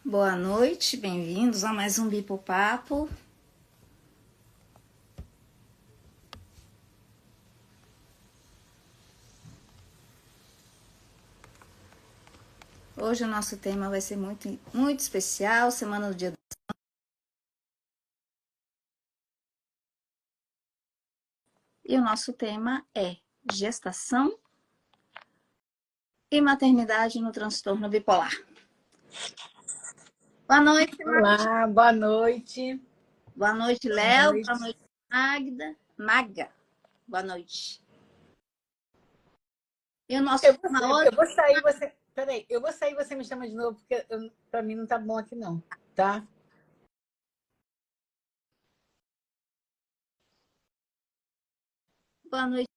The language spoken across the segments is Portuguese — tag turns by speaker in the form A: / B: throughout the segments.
A: Boa noite, bem-vindos a mais um Bipopapo. Hoje o nosso tema vai ser muito especial, Semana do Dia das Mães. E o nosso tema é gestação e maternidade no transtorno bipolar. Boa noite,
B: Olá, boa noite.
A: Boa noite, Léo. Boa noite, Magda. Maga. Boa noite. E o nosso tema hoje...
B: Eu vou sair, você... Peraí, eu vou sair e você me chama de novo, porque para mim não tá bom aqui não, tá?
A: Boa noite,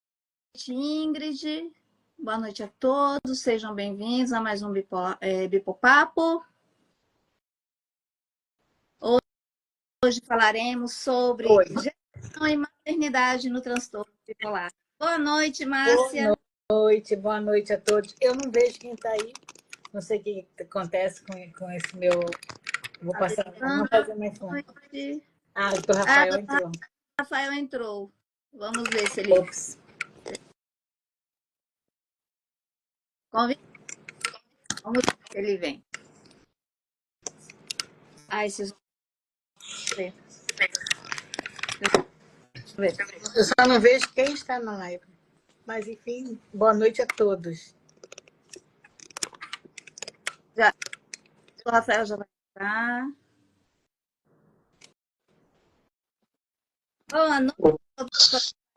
A: Ingrid. Boa noite a todos. Sejam bem-vindos a mais um Bipopapo. Hoje falaremos sobre gestação e maternidade no transtorno bipolar. Boa noite, Márcia.
B: Boa noite a todos. Eu não vejo quem está aí. Não sei o que acontece com esse meu... Vou passar, não fazer mais fome. Ah, o Rafael entrou.
A: Rafael entrou. Vamos ver se ele...
B: Ops.
A: Vamos ver se ele vem. Esses...
B: Eu só não vejo quem está na live. Mas, enfim, boa noite a todos.
A: O Rafael já vai entrar. Boa noite,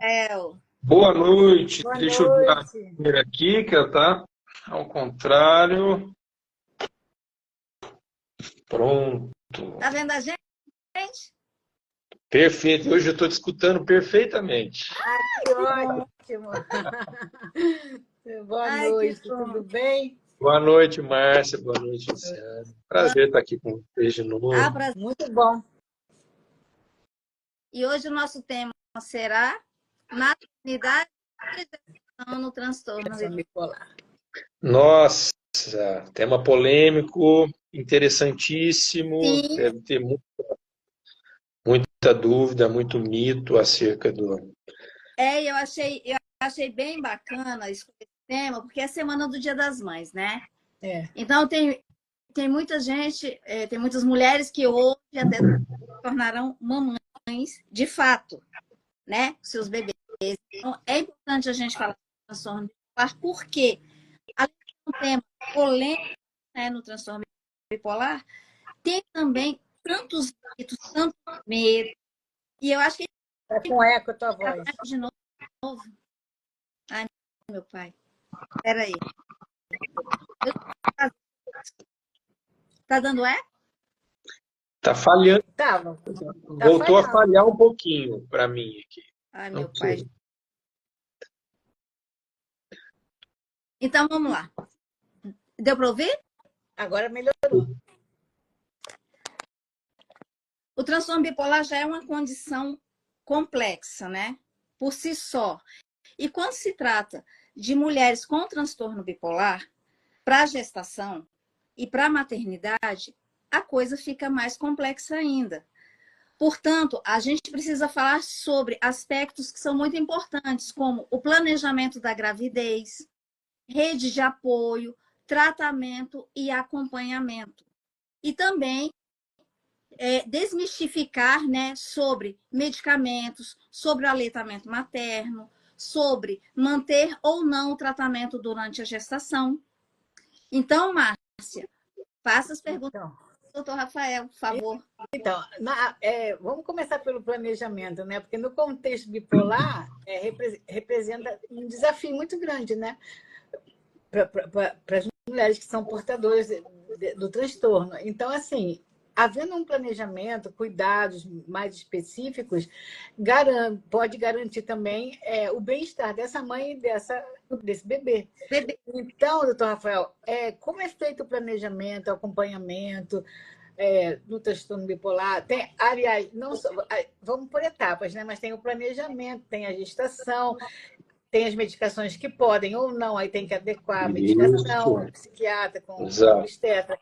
A: Rafael.
C: Boa noite.
B: Boa
C: Deixa eu dar a câmera aqui, que ela tá ao contrário. Pronto.
A: Tá vendo a gente?
C: Perfeito. Hoje eu estou te escutando perfeitamente.
B: Que ótimo. Boa noite, tudo bem?
C: Boa noite, Márcia. Boa noite, Luciana. Prazer estar aqui com vocês de novo.
B: Muito bom.
A: E hoje o nosso tema será maternidade e gestação no transtorno bipolar.
C: Nossa, tema polêmico, interessantíssimo.
A: Sim.
C: Deve ter muita dúvida, muito mito acerca do...
A: Eu achei bem bacana esse tema, porque é a Semana do Dia das Mães, né? Então, tem muita gente, tem muitas mulheres que hoje até se tornarão mamães de fato, né? Seus bebês. Então, é importante a gente falar do transtorno bipolar, porque, além de um tema polêmico, né, no transtorno bipolar, tem também tantos mitos, tanto medo. E eu acho que...
B: Tá com eco a tua voz.
A: De novo. Ai, meu pai. Espera aí. Tá dando eco?
C: Tá falhando.
B: Tava.
C: Voltou a falhar um pouquinho para mim aqui.
A: Ai, meu pai. Então, vamos lá. Deu para ouvir?
B: Agora melhorou.
A: O transtorno bipolar já é uma condição complexa, né? Por si só. E quando se trata de mulheres com transtorno bipolar, para a gestação e para a maternidade, a coisa fica mais complexa ainda. Portanto, a gente precisa falar sobre aspectos que são muito importantes, como o planejamento da gravidez, rede de apoio, tratamento e acompanhamento. E também desmistificar, né, sobre medicamentos, sobre o aleitamento materno, sobre manter ou não o tratamento durante a gestação. Então, Márcia, faça as perguntas doutor Rafael, por favor.
B: Então, vamos começar pelo planejamento, né? Porque no contexto bipolar representa um desafio muito grande, né? Para as mulheres que são portadoras do transtorno. Então, assim, havendo um planejamento, cuidados mais específicos, pode garantir também o bem-estar dessa mãe e desse bebê. Então, doutor Rafael, como é feito o planejamento, o acompanhamento no transtorno bipolar? Aliás, não só, vamos por etapas, né? Mas tem o planejamento, tem a gestação, tem as medicações que podem ou não, aí tem que adequar a medicação, o psiquiatra com o obstetra.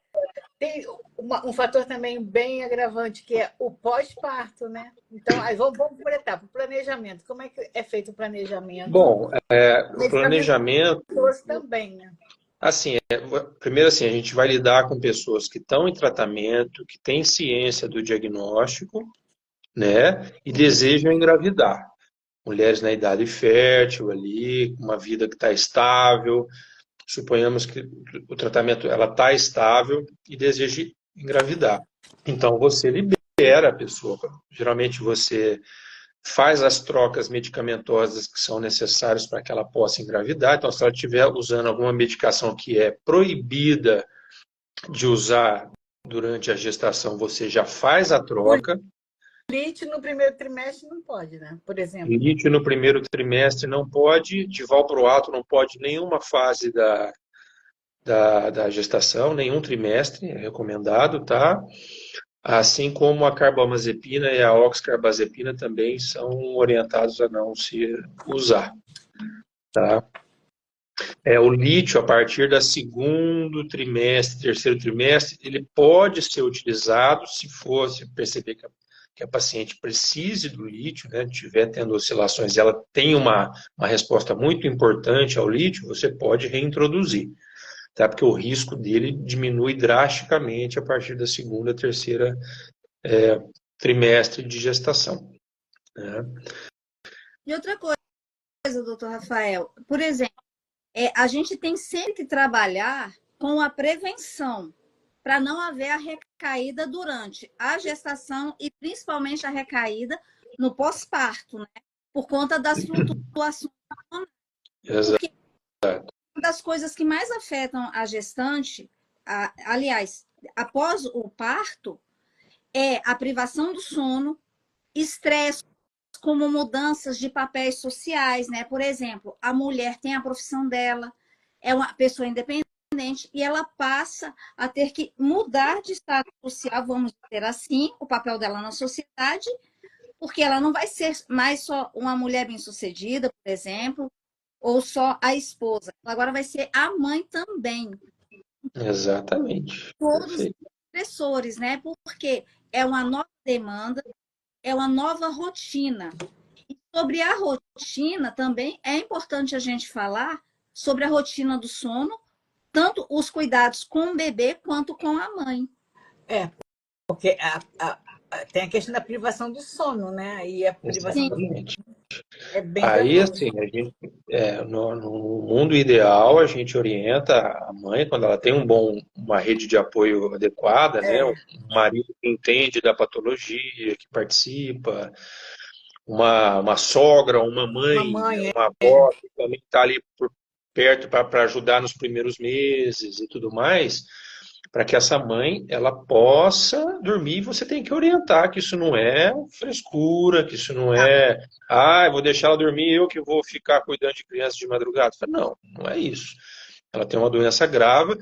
B: Tem um fator também bem agravante, que é o pós-parto, né? Então, aí vamos por etapa. O planejamento. Como é que é feito o planejamento?
C: Bom, o planejamento...
B: Pessoas também, né?
C: Assim, primeiro assim, a gente vai lidar com pessoas que estão em tratamento, que têm ciência do diagnóstico, né? E desejam engravidar. Mulheres na idade fértil ali, uma vida que está estável. Suponhamos que o tratamento ela está estável e deseja engravidar. Então você libera a pessoa. Geralmente você faz as trocas medicamentosas que são necessárias para que ela possa engravidar. Então, se ela estiver usando alguma medicação que é proibida de usar durante a gestação, você já faz a troca.
B: Lítio no primeiro trimestre não pode, né? Por exemplo.
C: Lítio no primeiro trimestre não pode, de valproato não pode nenhuma fase da gestação, nenhum trimestre, é recomendado, tá? Assim como a carbamazepina e a oxcarbazepina também são orientados a não se usar, tá? O lítio, a partir do segundo trimestre, terceiro trimestre, ele pode ser utilizado se perceber que a paciente precise do lítio, né, estiver tendo oscilações, e ela tem uma resposta muito importante ao lítio, você pode reintroduzir, tá? Porque o risco dele diminui drasticamente a partir da segunda, terceira trimestre de gestação, né?
A: E outra coisa, doutor Rafael, por exemplo, a gente tem sempre que trabalhar com a prevenção, para não haver a recaída durante a gestação e principalmente a recaída no pós-parto, né? Por conta das flutuações hormonais. Porque uma das coisas que mais afetam a gestante, aliás, após o parto, é a privação do sono, estresse, como mudanças de papéis sociais, né? Por exemplo, a mulher tem a profissão dela, é uma pessoa independente, e ela passa a ter que mudar de status social, vamos dizer assim, o papel dela na sociedade, porque ela não vai ser mais só uma mulher bem-sucedida, por exemplo, ou só a esposa. Agora vai ser a mãe também.
C: Exatamente.
A: Todos os estressores, né? Porque é uma nova demanda, é uma nova rotina. E sobre a rotina também é importante a gente falar sobre a rotina do sono, tanto os cuidados com o bebê quanto com a mãe.
B: Porque tem a questão da privação do sono, né? E a privação do sono é bem
C: Aí,
B: danoso.
C: assim, a gente, no mundo ideal, a gente orienta a mãe, quando ela tem uma rede de apoio adequada, né? Um marido que entende da patologia, que participa, uma sogra, uma mãe, uma avó que também está ali por perto para ajudar nos primeiros meses e tudo mais, para que essa mãe ela possa dormir. E você tem que orientar que isso não é frescura, que isso não é, eu vou deixar ela dormir, eu que vou ficar cuidando de crianças de madrugada. Não, não é isso. Ela tem uma doença grave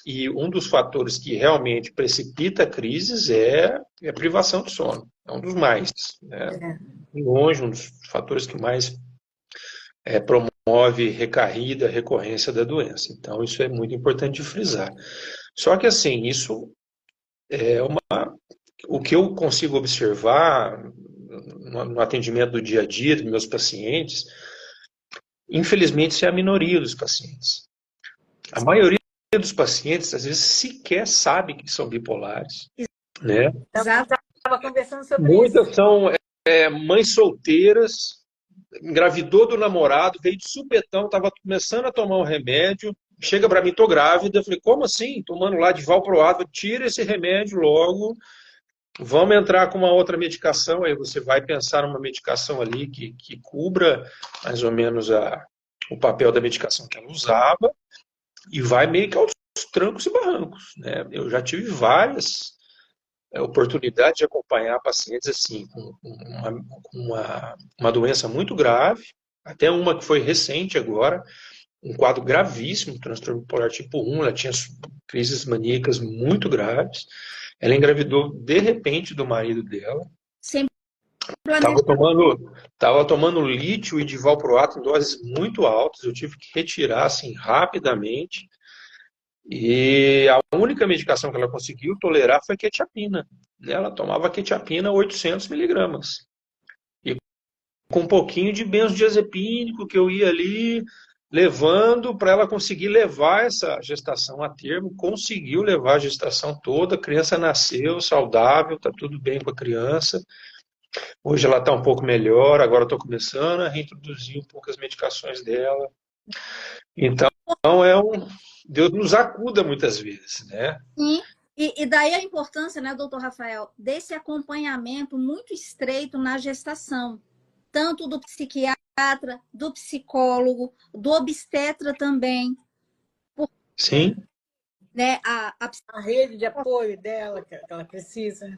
C: e um dos fatores que realmente precipita crises é a privação do sono. É um dos mais, né? Longe, um dos fatores que mais promove recaída, recorrência da doença. Então, isso é muito importante de frisar. Só que, assim, isso é o que eu consigo observar no atendimento do dia a dia dos meus pacientes, infelizmente, isso é a minoria dos pacientes. A maioria dos pacientes, às vezes, sequer sabe que são bipolares, né?
B: Exato. Estava conversando sobre
C: Muitas
B: isso.
C: são mães solteiras, engravidou do namorado, veio de supetão, estava começando a tomar um remédio, chega para mim, tô grávida. Eu falei, como assim? Tomando lá de valproato, tira esse remédio logo, vamos entrar com uma outra medicação. Aí você vai pensar numa medicação ali que cubra mais ou menos o papel da medicação que ela usava e vai meio que aos trancos e barrancos, né? Eu já tive várias oportunidades de acompanhar pacientes assim, com uma doença muito grave, até uma que foi recente agora, um quadro gravíssimo, transtorno bipolar tipo 1, ela tinha crises maníacas muito graves, ela engravidou de repente do marido dela, estava tomando lítio e de valproato em doses muito altas, eu tive que retirar assim rapidamente, E a única medicação que ela conseguiu tolerar foi quetiapina. Ela tomava quetiapina 800 miligramas. E com um pouquinho de benzodiazepínico que eu ia ali levando para ela conseguir levar essa gestação a termo. Conseguiu levar a gestação toda. A criança nasceu saudável, está tudo bem com a criança. Hoje ela está um pouco melhor. Agora estou começando a reintroduzir um pouco as medicações dela. Então, Deus nos acuda muitas vezes, né?
A: Sim. E daí a importância, né, doutor Rafael, desse acompanhamento muito estreito na gestação, tanto do psiquiatra, do psicólogo, do obstetra também.
C: Sim.
A: Né,
B: a rede de apoio dela, que ela precisa.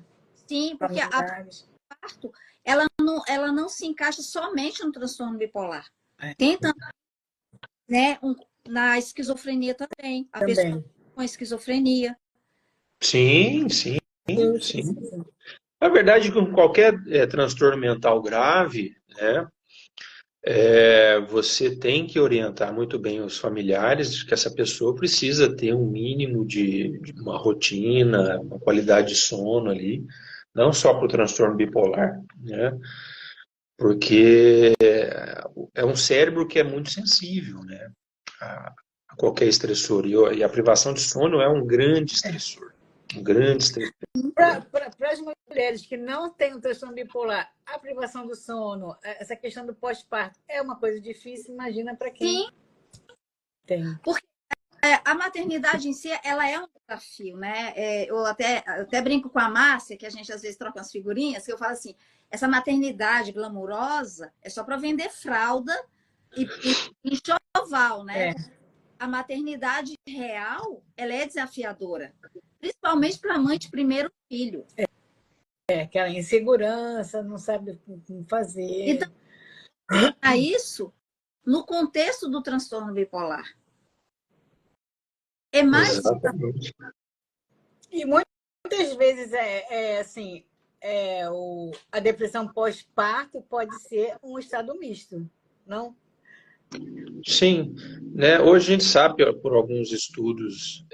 A: Sim, porque a parto, ela não se encaixa somente no transtorno bipolar. Tem também, né, na esquizofrenia também. A pessoa com esquizofrenia.
C: Sim. Na verdade, com qualquer transtorno mental grave, né, você tem que orientar muito bem os familiares de que essa pessoa precisa ter um mínimo de uma rotina, uma qualidade de sono ali, não só para o transtorno bipolar, né, porque é um cérebro que é muito sensível, né, a qualquer estressor. E a privação de sono é um grande estressor. Um grande estressor.
B: Para as mulheres que não têm o transtorno bipolar, a privação do sono, essa questão do pós-parto é uma coisa difícil, imagina para quem tem.
A: Porque a maternidade em si, ela é um desafio, né? Eu até brinco com a Márcia, que a gente às vezes troca umas figurinhas, que eu falo assim, essa maternidade glamurosa é só para vender fralda e enxoval, né? A maternidade real, ela é desafiadora, principalmente para a mãe de primeiro filho.
B: Aquela insegurança, não sabe o que fazer.
A: Então, isso no contexto do transtorno bipolar. É mais...
C: Exatamente.
B: E muitas vezes assim, a depressão pós-parto pode ser um estado misto, não?
C: Sim, né? Hoje a gente sabe por alguns estudos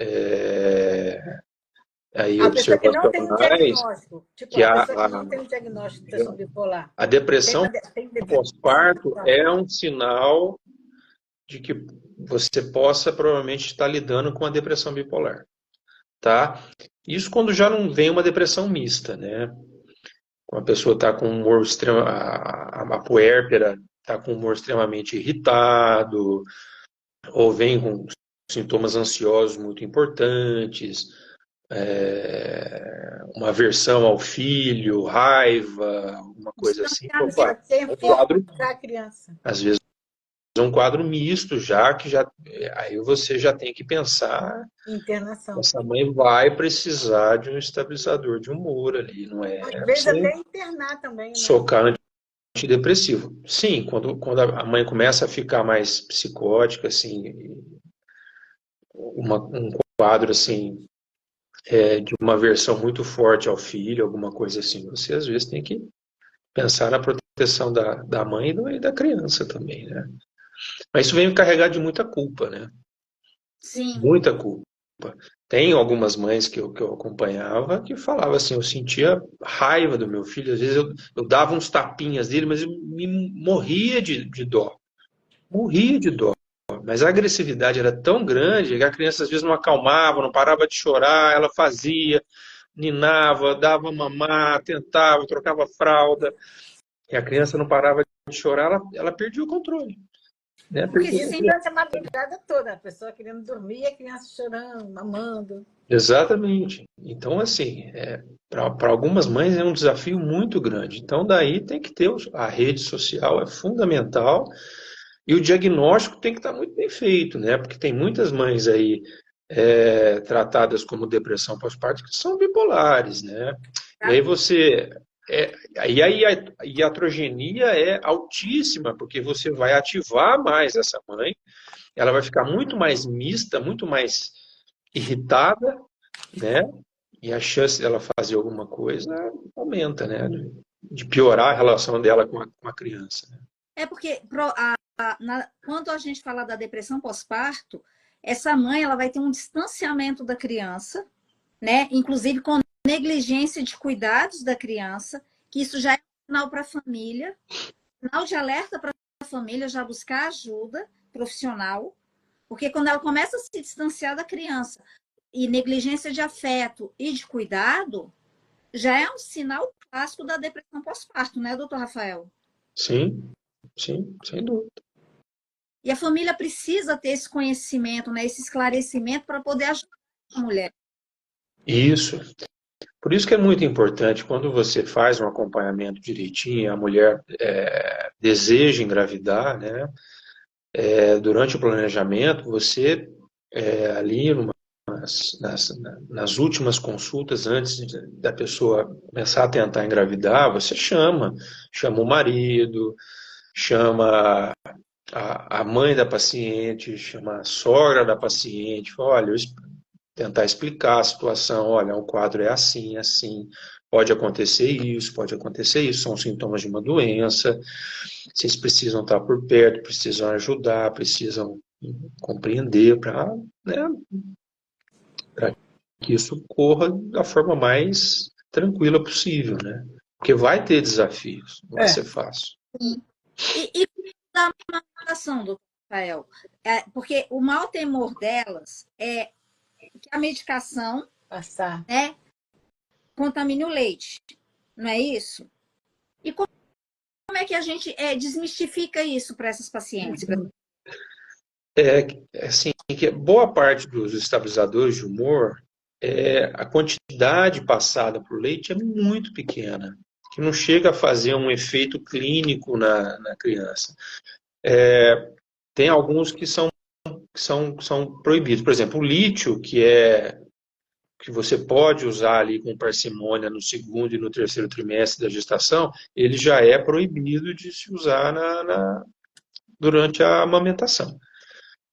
C: aí
B: a pessoa que não tem um
C: observacionais
B: diagnóstico, tipo, a pessoa que não tem um diagnóstico de transtorno bipolar.
C: A depressão pós-parto é um sinal de que você possa provavelmente estar lidando com a depressão bipolar, tá? Isso quando já não vem uma depressão mista, né? Quando a pessoa está com um humor a puérpera está com um humor extremamente irritado, ou vem com sintomas ansiosos muito importantes, uma aversão ao filho, raiva, alguma coisa assim. Opa,
B: um quadro,
C: às vezes é um quadro misto aí você já tem que pensar,
B: internação.
C: Essa mãe vai precisar de um estabilizador de humor ali, não é?
B: Às vezes até internar também, né?
C: Socar antidepressivo. Sim, quando a mãe começa a ficar mais psicótica, assim, um quadro assim de uma aversão muito forte ao filho, alguma coisa assim, você às vezes tem que pensar na proteção da mãe e da criança também, né? Mas isso vem carregado de muita culpa, né?
A: Sim.
C: Muita culpa. Tem algumas mães que eu acompanhava que falavam assim, eu sentia raiva do meu filho, às vezes eu dava uns tapinhas dele, mas eu me morria de dó. Morria de dó. Mas a agressividade era tão grande que a criança às vezes não acalmava, não parava de chorar, ela fazia, ninava, dava mamar, tentava, trocava fralda, e a criança não parava de chorar, ela perdia o controle. Né?
B: Porque se sente essa madrugada toda, a pessoa querendo dormir e a criança chorando, mamando.
C: Exatamente. Então, assim, para algumas mães é um desafio muito grande. Então, daí tem que ter a rede social, é fundamental, e o diagnóstico tem que estar muito bem feito, né? Porque tem muitas mães aí tratadas como depressão pós-parto que são bipolares, né? E aí você... a iatrogenia é altíssima, porque você vai ativar mais essa mãe, ela vai ficar muito mais mista, muito mais irritada, né? E a chance dela fazer alguma coisa aumenta, né? De piorar a relação dela com a criança. Né?
A: Porque quando a gente fala da depressão pós-parto, essa mãe ela vai ter um distanciamento da criança, né? Inclusive com negligência de cuidados da criança, que isso já é um sinal para a família, sinal de alerta para a família já buscar ajuda profissional, porque quando ela começa a se distanciar da criança e negligência de afeto e de cuidado, já é um sinal clássico da depressão pós-parto, né, doutor Rafael?
C: Sim, sim, sem dúvida.
A: E a família precisa ter esse conhecimento, né, esse esclarecimento para poder ajudar a mulher.
C: Isso. Por isso que é muito importante, quando você faz um acompanhamento direitinho, a mulher deseja engravidar, né? Durante o planejamento, você ali nas últimas consultas, antes da pessoa começar a tentar engravidar, você chama o marido, chama a mãe da paciente, chama a sogra da paciente, fala, olha, tentar explicar a situação, olha, o quadro é assim, assim, pode acontecer isso, são sintomas de uma doença, vocês precisam estar por perto, precisam ajudar, precisam compreender para, né, que isso corra da forma mais tranquila possível, né? Porque vai ter desafios, não vai ser fácil.
A: E da amamentação, doutor Rafael, porque o mau temor delas é que a medicação né, contamine o leite, não é isso? E como é que a gente desmistifica isso para essas pacientes?
C: Assim, que boa parte dos estabilizadores de humor, a quantidade passada por leite é muito pequena, que não chega a fazer um efeito clínico na criança. Tem alguns que são proibidos. Por exemplo, o lítio, que você pode usar ali com parcimônia no segundo e no terceiro trimestre da gestação, ele já é proibido de se usar durante a amamentação.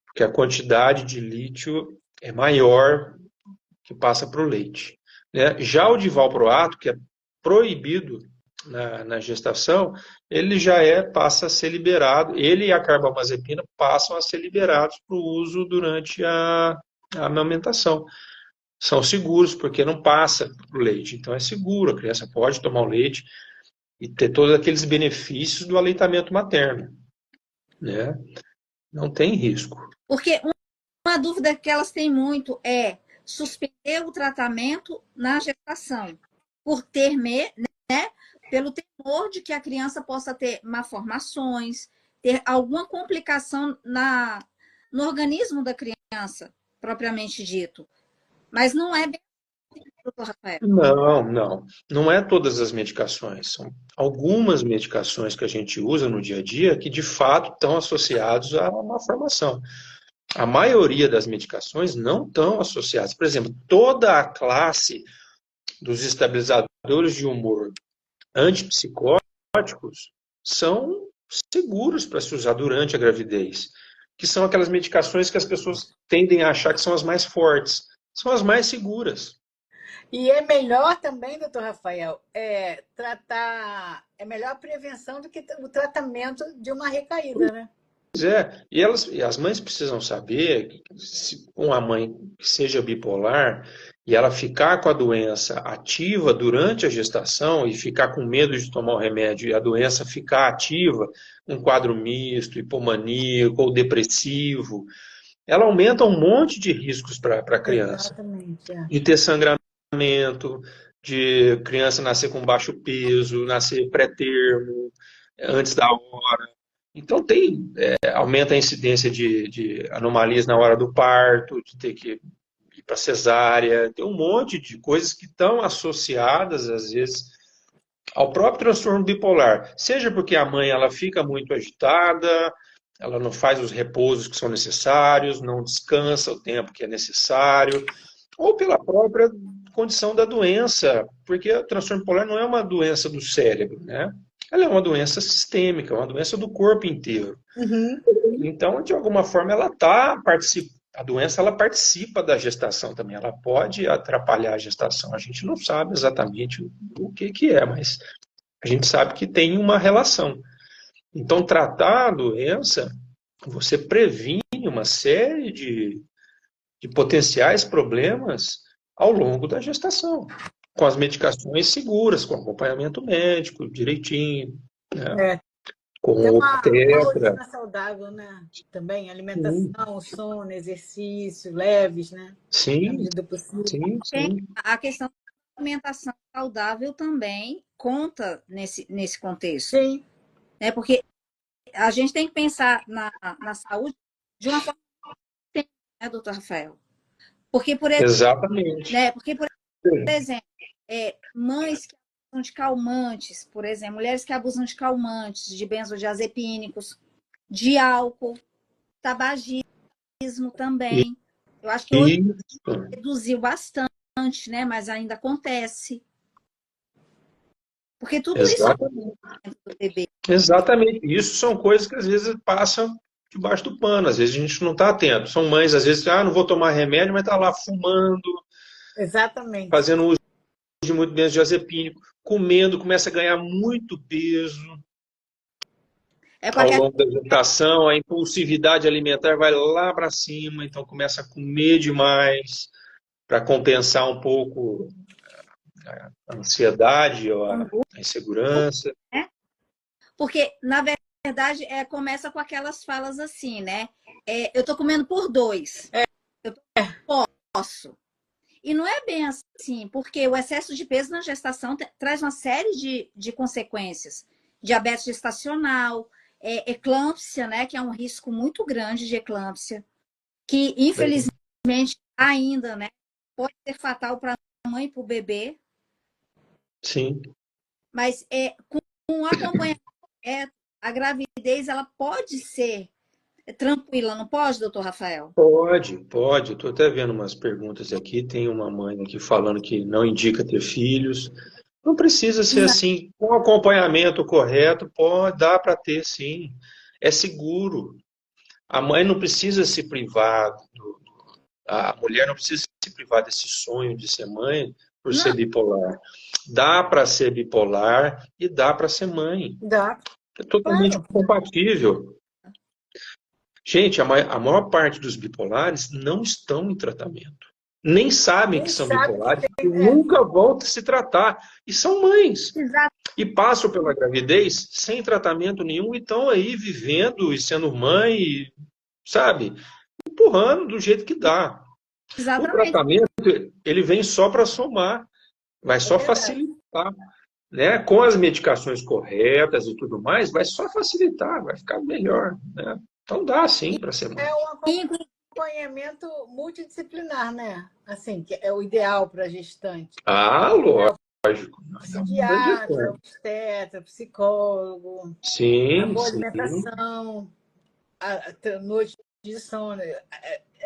C: Porque a quantidade de lítio é maior que passa para o leite. Né? Já o divalproato, que é proibido na gestação, ele passa a ser liberado, ele e a carbamazepina passam a ser liberados para o uso durante a amamentação. São seguros, porque não passa para o leite, então é seguro, a criança pode tomar o leite e ter todos aqueles benefícios do aleitamento materno. Né? Não tem risco.
A: Porque uma dúvida que elas têm muito é suspender o tratamento na gestação, por ter medo, né? Pelo temor de que a criança possa ter malformações, ter alguma complicação no organismo da criança, propriamente dito. Mas não é bem assim, doutor Rafael.
C: Não é todas as medicações. São algumas medicações que a gente usa no dia a dia que, de fato, estão associados a uma malformação. A maioria das medicações não estão associadas. Por exemplo, toda a classe dos estabilizadores de humor antipsicóticos são seguros para se usar durante a gravidez, que são aquelas medicações que as pessoas tendem a achar que são as mais fortes, são as mais seguras.
B: E é melhor também, doutor Rafael, tratar, é melhor a prevenção do que o tratamento de uma recaída, né?
C: Pois é, e as mães precisam saber que se uma mãe que seja bipolar e ela ficar com a doença ativa durante a gestação e ficar com medo de tomar o remédio e a doença ficar ativa, um quadro misto, hipomaníaco ou depressivo, ela aumenta um monte de riscos para a criança.
B: Exatamente,
C: de ter sangramento, de criança nascer com baixo peso, nascer pré-termo, antes da hora. Então aumenta a incidência de anomalias na hora do parto, de ter que ir para cesárea, tem um monte de coisas que estão associadas, às vezes, ao próprio transtorno bipolar. Seja porque a mãe ela fica muito agitada, ela não faz os repousos que são necessários, não descansa o tempo que é necessário, ou pela própria condição da doença, porque o transtorno bipolar não é uma doença do cérebro, né? Ela é uma doença sistêmica, uma doença do corpo inteiro.
B: Uhum.
C: Então, de alguma forma, a doença ela participa da gestação também, ela pode atrapalhar a gestação. A gente não sabe exatamente o que é, mas a gente sabe que tem uma relação. Então, tratar a doença, você previne uma série de potenciais problemas ao longo da gestação, com as medicações seguras, com acompanhamento médico direitinho, né?
B: É.
C: Com
B: Tem
C: o
B: uma
C: tetra.
B: rotina saudável, né? Também,
C: Sim,
B: alimentação, sono, exercício, leves, né? Na
C: sim,
B: medida do possível.
C: sim, sim.
A: A questão da alimentação saudável também conta nesse contexto,
B: Sim,
A: né? Porque a gente tem que pensar na saúde de uma forma, né, doutor Rafael? Porque,
C: Exatamente.
A: por exemplo, mães que abusam de calmantes, por exemplo, mulheres que abusam de calmantes, de benzodiazepínicos, de álcool, tabagismo também. Eu acho que hoje
C: Isso,
A: reduziu bastante, né? Mas ainda acontece. Porque tudo isso é
C: exatamente.
A: dentro do bebê.
C: Exatamente. Isso são coisas que às vezes passam debaixo do pano, às vezes a gente não está atento. São mães, às vezes, que não vou tomar remédio, mas está lá fumando,
B: exatamente.
C: fazendo uso de muito benzodiazepínico, comendo, começa a ganhar muito peso
A: É com
C: ao
A: aquela...
C: longo da gestação, a impulsividade alimentar vai lá para cima, então começa a comer demais para compensar um pouco a ansiedade ou a insegurança.
A: né? Porque, na verdade, começa com aquelas falas assim, né? Eu estou comendo por 2. Eu posso. E não é bem assim, porque o excesso de peso na gestação traz uma série de consequências. Diabetes gestacional, eclâmpsia, né? Que é um risco muito grande de eclâmpsia, que, infelizmente, ainda, né? Pode ser fatal para a mãe e para o bebê.
C: Sim.
A: Mas com um acompanhamento, a gravidez ela pode ser tranquila, não pode, doutor Rafael?
C: Pode, pode. Estou até vendo umas perguntas aqui. Tem uma mãe aqui falando que não indica ter filhos. Não precisa ser
A: Exato.
C: assim. Com o acompanhamento correto, pode, dá para ter sim. É seguro. A mãe não precisa se privar, a mulher não precisa se privar desse sonho de ser mãe por ser
A: Não,
C: bipolar. Dá para ser bipolar e dá para ser mãe.
B: Dá,
C: É totalmente
B: claro.
C: compatível. Gente, a maior parte dos bipolares não estão em tratamento. Nem sabem que
B: Nem
C: são
B: sabe que
C: bipolares e
B: tem.
C: nunca vão se tratar. E são mães.
A: exato,
C: E passam pela gravidez sem tratamento nenhum e estão aí vivendo e sendo mãe, sabe? Empurrando do jeito que dá. O
A: exatamente.
C: tratamento, ele vem só para somar, vai
B: É
C: só
B: verdade.
C: facilitar. Né? Com as medicações corretas e tudo mais, vai só facilitar, vai ficar melhor. Né? Então dá sim para ser mãe.
B: É um acompanhamento multidisciplinar, né? Assim, que é o ideal para a gestante.
C: Ah, lógico.
B: Psiquiatra, obstetra, psicólogo, a
C: Sim,
B: boa
C: sim.
B: alimentação, a noite de sono.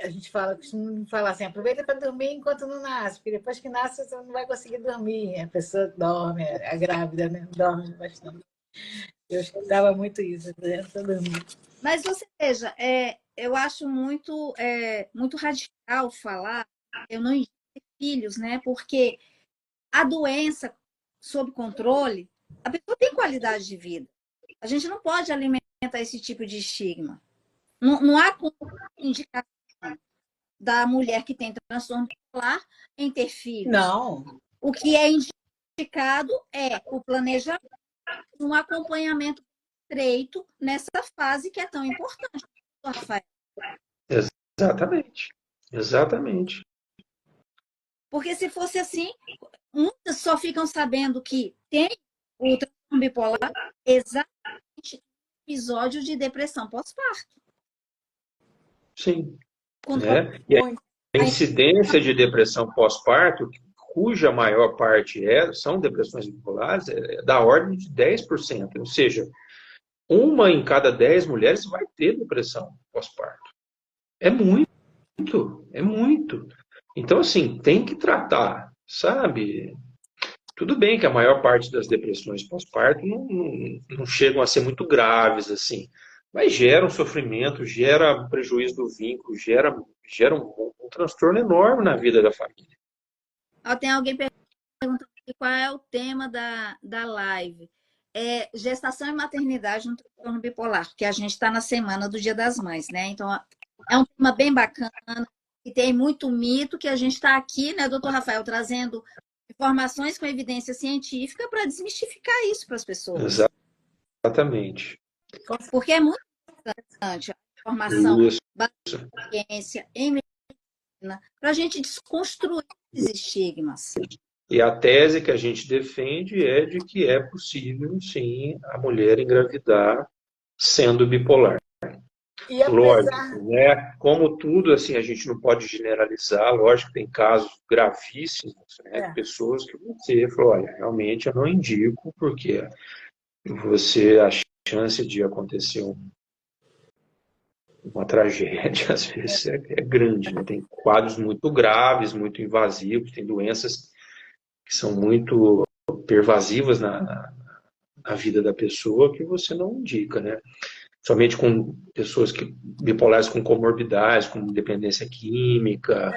B: A gente costuma falar assim, aproveita para dormir enquanto não nasce, porque depois que nasce você não vai conseguir dormir. A pessoa dorme, a grávida, né? Dorme bastante. Eu escutava muito isso, para dormir.
A: Mas você veja, eu acho muito radical falar, eu não indico ter filhos, né? Porque a doença sob controle, a pessoa tem qualidade de vida. A gente não pode alimentar esse tipo de estigma. Não há indicação da mulher que tem transtorno bipolar em ter filhos.
B: Não,
A: O que é indicado é o planejamento, um acompanhamento estreito nessa fase que é tão importante, Rafael.
C: Exatamente. Exatamente.
A: Porque se fosse assim, muitas só ficam sabendo que tem o transtorno bipolar exatamente no episódio de depressão pós-parto.
C: Sim.
A: Quando
C: Né? E a incidência de depressão pós-parto, cuja maior parte são depressões bipolares, é da ordem de 10%. Ou seja, uma em cada 10 mulheres vai ter depressão pós-parto. É muito, é muito. Então, assim, tem que tratar, sabe? Tudo bem que a maior parte das depressões pós-parto não chegam a ser muito graves, assim, mas gera um sofrimento, gera prejuízo do vínculo, gera um transtorno enorme na vida da família.
A: tem alguém perguntando qual é o tema da live. Gestação e maternidade no transtorno bipolar, porque a gente está na semana do Dia das Mães, né? Então, é um tema bem bacana, E tem muito mito que a gente está aqui, né, doutor Rafael, trazendo informações com evidência científica para desmistificar isso para as pessoas.
C: Exatamente.
A: Porque é muito importante a informação,
C: Isso.
A: ciência, em medicina, para a gente desconstruir esses estigmas.
C: E a tese que a gente defende é de que é possível, sim, a mulher engravidar sendo bipolar.
B: E apesar...
C: Lógico, né? Como tudo, assim, a gente não pode generalizar. Lógico que tem casos gravíssimos, né? Pessoas que você falou, olha, realmente eu não indico, porque a chance de acontecer uma tragédia, às vezes, é grande, né? Tem quadros muito graves, muito invasivos, tem doenças que são muito pervasivas na vida da pessoa que você não indica, né? Somente com pessoas bipolares com comorbidades, com dependência química,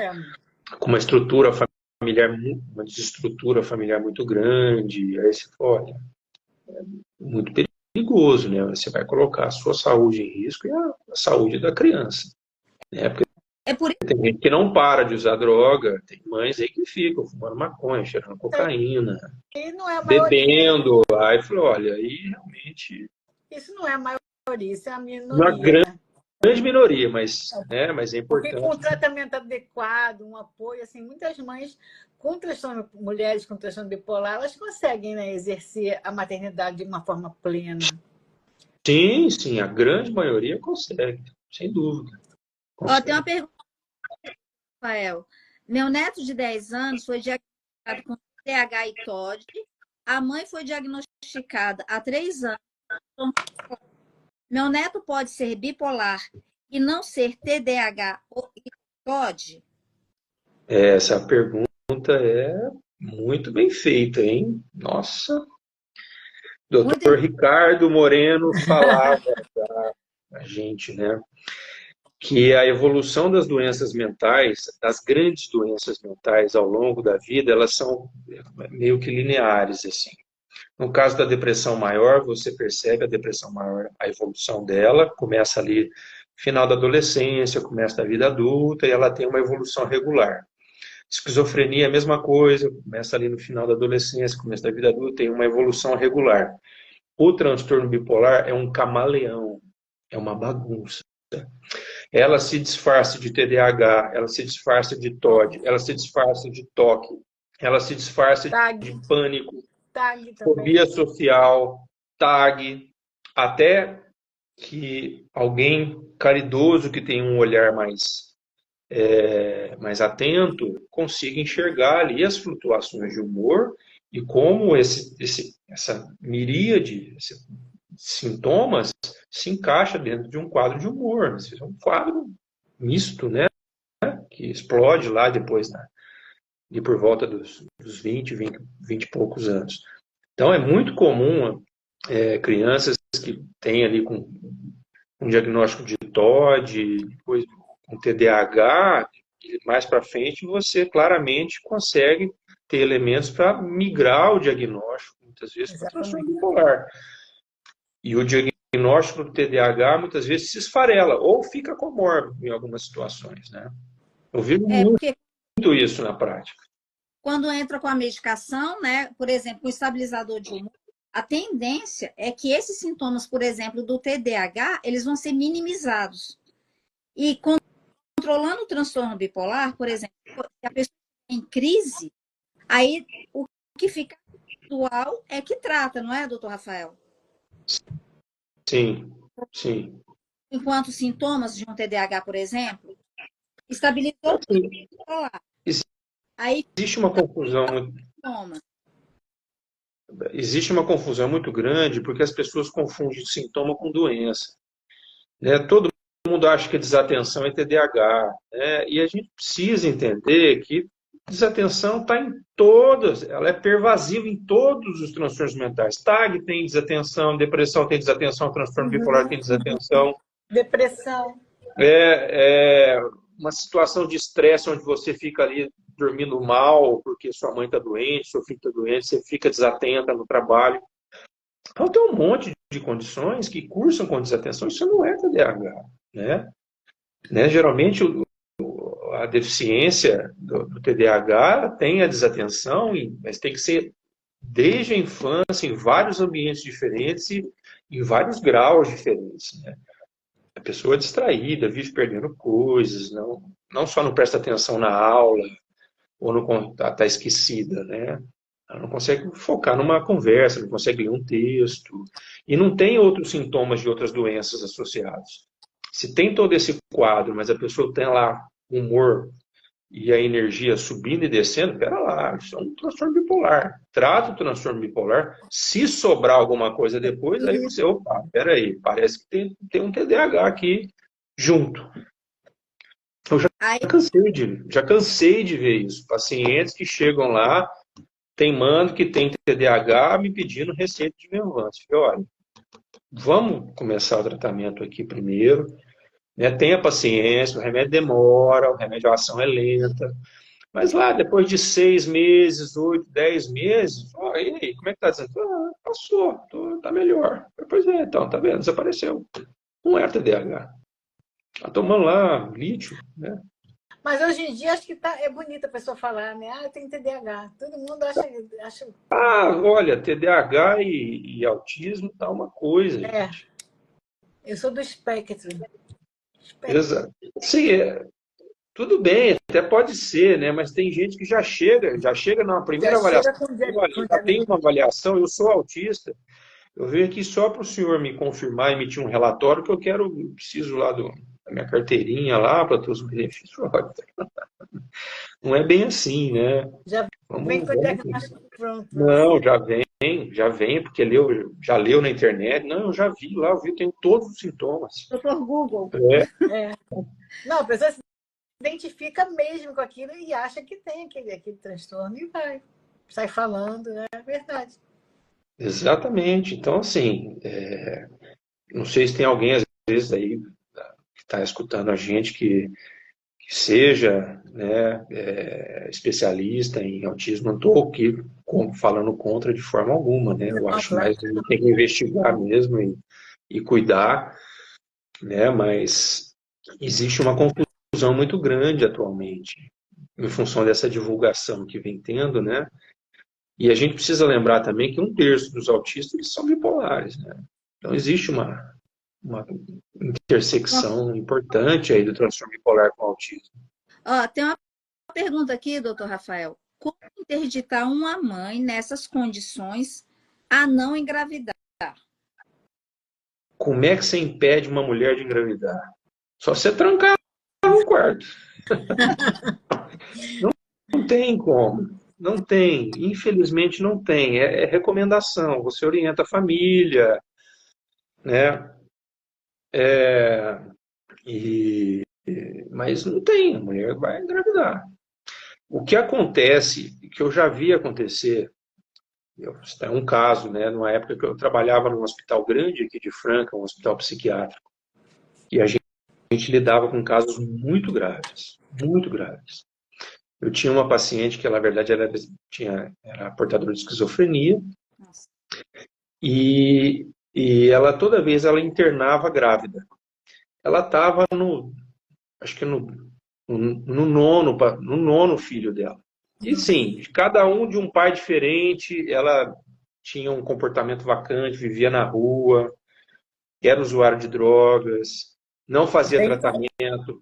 C: com uma estrutura familiar, uma desestrutura familiar muito grande. Aí você fala, olha, é muito perigoso, né? Você vai colocar a sua saúde em risco e a saúde da criança, né? Porque tem gente que não para de usar droga, tem mães aí que ficam fumando maconha, cheirando cocaína, bebendo. Aí falou, olha, aí realmente...
B: Isso não é a maioria, isso é a minoria.
C: Uma grande minoria, mas é importante.
B: Porque com um tratamento adequado, um apoio, assim, muitas mães com transtorno, mulheres com transtorno bipolar, elas conseguem, né, exercer a maternidade de uma forma plena.
C: Sim, a grande maioria consegue, sem dúvida.
A: Ó, tem uma pergunta, Rafael. Meu neto de 10 anos foi diagnosticado com TDAH e TOD. A mãe foi diagnosticada há 3 anos. Meu neto pode ser bipolar e não ser TDAH ou TOD?
C: Essa pergunta é muito bem feita, hein? Nossa! Doutor Ricardo Moreno falava a gente, né? Que a evolução das doenças mentais, das grandes doenças mentais ao longo da vida, elas são meio que lineares, assim. No caso da depressão maior, você percebe a depressão maior, a evolução dela, começa ali no final da adolescência, começa da vida adulta, e ela tem uma evolução regular. Esquizofrenia é a mesma coisa, começa ali no final da adolescência, começa da vida adulta, tem uma evolução regular. O transtorno bipolar é um camaleão, é uma bagunça. Ela se disfarça de TDAH, ela se disfarça de TOD, ela se disfarça de TOC, ela se disfarça de pânico, fobia social, TAG, até que alguém caridoso que tem um olhar mais atento consiga enxergar ali as flutuações de humor e como essa miríade de sintomas se encaixa dentro de um quadro de humor. É um quadro misto, né? Que explode lá depois, de por volta dos 20 e poucos anos. Então, é muito comum crianças que têm ali com um diagnóstico de TOD, depois com TDAH, e mais para frente você claramente consegue ter elementos para migrar o diagnóstico, muitas vezes, para transtorno bipolar. E o diagnóstico do TDAH muitas vezes se esfarela ou fica comórbido em algumas situações, né? Eu vi muito isso na prática.
A: Quando entra com a medicação, né, por exemplo, o estabilizador de humor, a tendência é que esses sintomas, por exemplo, do TDAH, eles vão ser minimizados. E controlando o transtorno bipolar, por exemplo, se a pessoa está em crise, aí o que fica atual é que trata, não é, doutor Rafael?
C: Sim.
A: Enquanto sintomas de um TDAH, por exemplo, estabilizou o bipolar. Aí
C: existe uma confusão. Existe uma confusão muito grande porque as pessoas confundem sintoma com doença. Né? Todo mundo acha que desatenção é TDAH. Né? E a gente precisa entender que desatenção está em todas, ela é pervasiva em todos os transtornos mentais. TAG tem desatenção, depressão tem desatenção, transtorno bipolar tem desatenção.
B: Depressão.
C: Uma situação de estresse onde você fica ali dormindo mal porque sua mãe está doente, seu filho está doente, você fica desatenta no trabalho. Então tem um monte de condições que cursam com desatenção, isso não é TDAH. Né? Geralmente a deficiência do TDAH tem a desatenção, mas tem que ser desde a infância, em vários ambientes diferentes e em vários graus diferentes, né? A pessoa é distraída, vive perdendo coisas, não só não presta atenção na aula, ou não está esquecida, né? Ela não consegue focar numa conversa, não consegue ler um texto, e não tem outros sintomas de outras doenças associados. Se tem todo esse quadro, mas a pessoa tem lá o humor e a energia subindo e descendo, pera lá, isso é um transtorno bipolar. Trata o transtorno bipolar, se sobrar alguma coisa depois, aí você, opa, peraí, parece que tem um TDAH aqui junto. Eu já cansei de ver isso. Pacientes que chegam lá, teimando que tem TDAH, me pedindo receita de Venvance. Olha, vamos começar o tratamento aqui primeiro, né? Tenha paciência, o remédio demora, o remédio, a ação é lenta. Mas lá, depois de 6 meses, 8, 10 meses, ó, e aí, como é que tá dizendo? Ah, passou, tá melhor. Pois é, então, tá vendo? Desapareceu. Não é TDAH. Tá tomando lá lítio, né?
B: Mas hoje em dia acho que é bonito a pessoa falar, né? Ah, eu tenho TDAH. Todo mundo acha...
C: Ah, olha, TDAH e autismo tá uma coisa, gente.
B: Eu sou do espectro.
C: Exato. Sim, tudo bem, até pode ser, né? Mas tem gente que já chega na primeira avaliação. Olha, já tem uma avaliação, eu sou autista. Eu venho aqui só para o senhor me confirmar, emitir um relatório que eu preciso lá da minha carteirinha lá para ter os benefícios. Não é bem assim, né?
B: Já vem com o diagnóstico pronto.
C: Não, já vem, porque já leu na internet. Não, eu já vi lá, eu tenho todos os sintomas.
A: Doutor Google.
B: Não, a pessoa se identifica mesmo com aquilo e acha que tem aquele transtorno e sai falando, é verdade.
C: Exatamente. Então, assim, não sei se tem alguém, às vezes, aí que está escutando a gente que seja, né, especialista em autismo. Não estou aqui falando contra de forma alguma, né? Eu acho mais que tem que investigar mesmo e cuidar, né? Mas existe uma confusão muito grande atualmente em função dessa divulgação que vem tendo, né? E a gente precisa lembrar também que 1/3 dos autistas eles são bipolares, né? Então existe uma intersecção importante aí do transtorno bipolar com o autismo.
A: Tem uma pergunta aqui, doutor Rafael. Como interditar uma mãe nessas condições a não engravidar?
C: Como é que você impede uma mulher de engravidar? Só você trancar no quarto. Não tem como. Não tem. Infelizmente não tem. É recomendação. Você orienta a família, né? Mas não tem. A mulher vai engravidar. O que acontece, que eu já vi acontecer, é um caso, né? Numa época que eu trabalhava num hospital grande aqui de Franca, um hospital psiquiátrico, e a gente lidava com casos muito graves, muito graves. Eu tinha uma paciente que, na verdade, era portadora de esquizofrenia. Nossa. E ela, toda vez, ela internava grávida. Ela estava acho que no nono filho dela. E sim, cada um de um pai diferente, ela tinha um comportamento vacante, vivia na rua, era usuário de drogas, não fazia tratamento.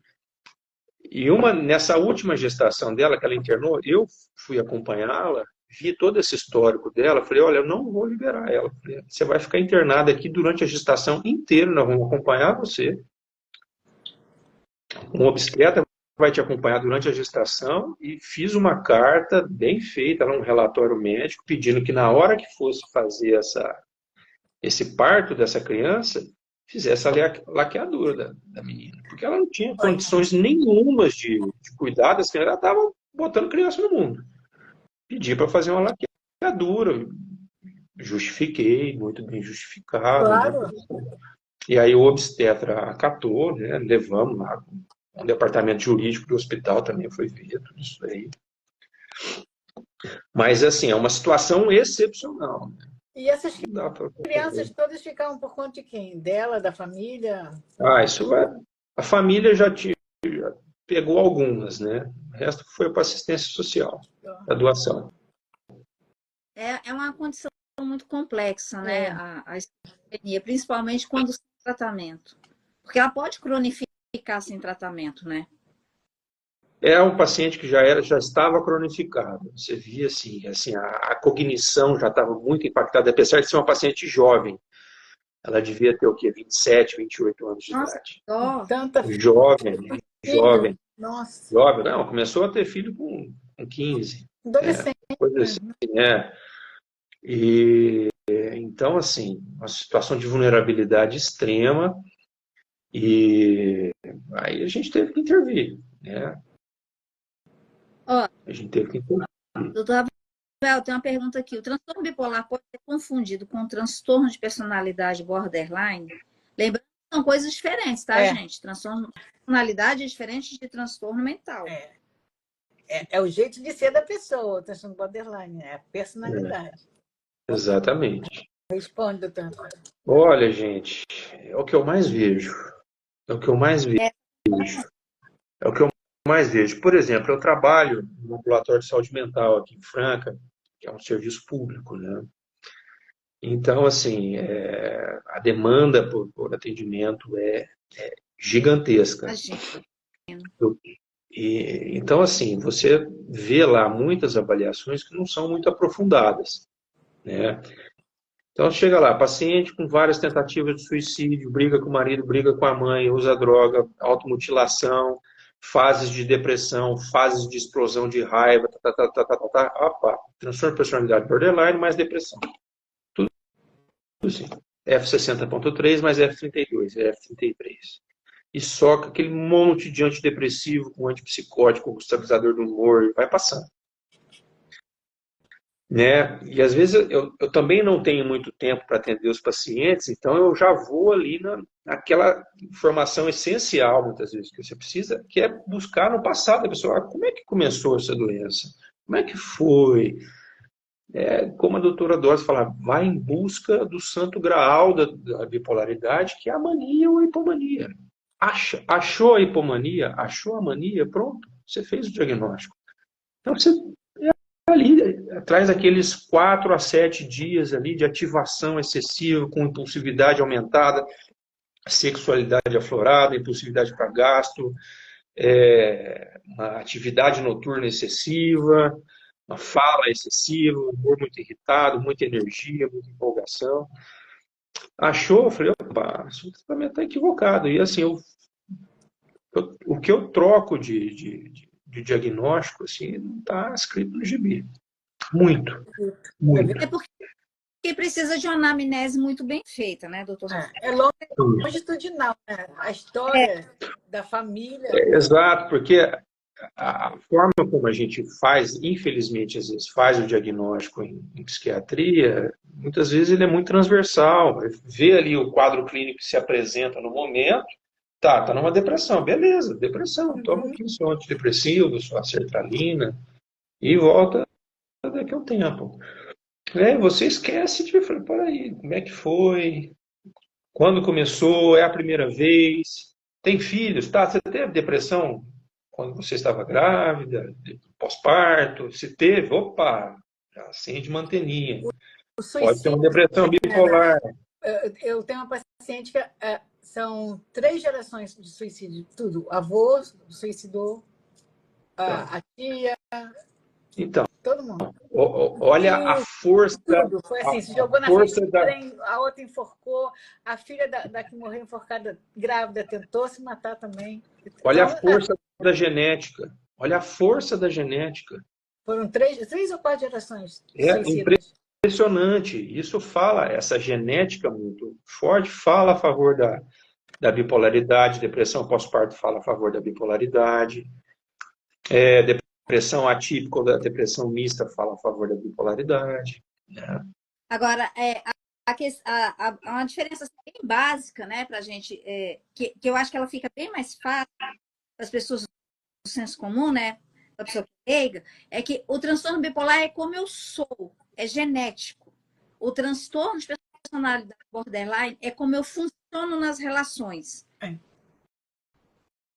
C: E nessa última gestação dela, que ela internou, eu fui acompanhá-la, vi todo esse histórico dela, falei, olha, eu não vou liberar ela. Falei, você vai ficar internada aqui durante a gestação inteira, nós vamos acompanhar você. Um obstetra vai te acompanhar durante a gestação e fiz uma carta bem feita, um relatório médico, pedindo que na hora que fosse fazer esse parto dessa criança, fizesse a laqueadura da menina. Porque ela não tinha condições nenhumas de cuidar das crianças, ela estava botando criança no mundo. Pedi para fazer uma laqueadura, justifiquei, muito bem justificado.
B: Claro.
C: Né? E aí o obstetra acatou, né? Levamos lá. O departamento jurídico do hospital também foi feito isso aí. Mas, assim, é uma situação excepcional. Né?
B: E essas crianças todas ficavam por conta de quem? Dela, da família?
C: Isso vai. A família já pegou algumas, né? O resto foi para assistência social, a doação.
A: É uma condição muito complexa, né?
B: É.
A: A esquizofrenia, principalmente quando sem tratamento. Porque ela pode cronificar sem tratamento, né?
C: É um paciente que já estava cronificado. Você via assim, a cognição já estava muito impactada, apesar de ser uma paciente jovem. Ela devia ter o quê? 27, 28 anos de
A: Nossa,
C: idade.
A: dó.
B: Tanta
C: Jovem,
B: filho.
C: jovem,
B: Nossa.
C: jovem. Não, começou a ter filho com 15.
B: Adolescente.
C: Coisa assim, né? E então, assim, uma situação de vulnerabilidade extrema, e aí a gente teve que intervir, né?
A: Ó,
C: A gente teve que intervir.
A: doutor Rafael, tem uma pergunta aqui. O transtorno bipolar pode ser confundido com o transtorno de personalidade borderline? Lembrando que são coisas diferentes, tá, gente? Transtorno de personalidade é diferente de transtorno mental.
B: É o jeito de ser da pessoa, o transtorno borderline, né? A personalidade.
C: Exatamente.
B: Responde, doutor.
C: Olha, gente, é o que eu mais vejo. É o que eu mais vejo. É o que eu mais vejo. Por exemplo, eu trabalho no ambulatório de saúde mental aqui em Franca, que é um serviço público, né? Então, assim, a demanda por atendimento é gigantesca.
A: Imagina.
C: Então, assim, você vê lá muitas avaliações que não são muito aprofundadas, né? Então, chega lá, paciente com várias tentativas de suicídio, briga com o marido, briga com a mãe, usa droga, automutilação, fases de depressão, fases de explosão de raiva, opa, transtorno de personalidade borderline mais depressão. Tudo assim. F60.3 mais F32, F33. E soca aquele monte de antidepressivo com antipsicótico, com estabilizador do humor, vai passando. Né? E às vezes eu também não tenho muito tempo para atender os pacientes, então eu já vou ali naquela informação essencial, muitas vezes, que você precisa, que é buscar no passado da pessoa. Como é que começou essa doença? Como é que foi? Como a doutora Dores fala, vai em busca do santo graal da bipolaridade, que é a mania ou a hipomania. Achou a hipomania, achou a mania, pronto, você fez o diagnóstico. Então você ali, traz aqueles 4 a 7 dias ali de ativação excessiva, com impulsividade aumentada, sexualidade aflorada, impulsividade para gasto, uma atividade noturna excessiva, uma fala excessiva, um humor muito irritado, muita energia, muita empolgação. Achou? Eu falei, opa, o tratamento está equivocado. E assim, o que eu troco de diagnóstico, assim, não está escrito no gibi. Muito, muito.
A: É porque precisa de uma anamnese muito bem feita, né, doutor?
B: É longitudinal, né? A história da família.
C: Exato, porque a forma como a gente faz, infelizmente, às vezes faz o diagnóstico em psiquiatria, muitas vezes ele é muito transversal. Vê ali o quadro clínico que se apresenta no momento, tá numa depressão, beleza, depressão, toma aqui o seu antidepressivo, sua sertralina, e volta daqui a um tempo. Você esquece de falar, peraí, como é que foi? Quando começou? É a primeira vez? Tem filhos? Tá? Você teve depressão quando você estava grávida? Pós-parto? Se teve? Opa! Acende uma anteninha.
B: O
C: Pode ter uma
B: suicídio,
C: depressão bipolar.
B: eu tenho uma paciente que são 3 gerações de suicídio, tudo. O avô suicidou, a tia,
C: Então,
B: todo mundo.
C: olha a força.
B: Tudo. Foi assim, se jogou na frente do trem, a outra enforcou, a filha da que morreu enforcada grávida tentou se matar também.
C: Olha a força da genética. Olha a força da genética.
B: Foram 3 ou 4 gerações
C: suicidas. Impressionante. Isso fala, essa genética muito forte fala a favor da bipolaridade, depressão pós-parto fala a favor da bipolaridade, depressão atípica ou da depressão mista fala a favor da bipolaridade. Né?
A: Agora, uma diferença bem básica, né, para a gente, que eu acho que ela fica bem mais fácil para as pessoas do senso comum, né, para a pessoa leiga, é que o transtorno bipolar é como eu sou, é genético. O transtorno de personalidade borderline é como eu funciono nas relações.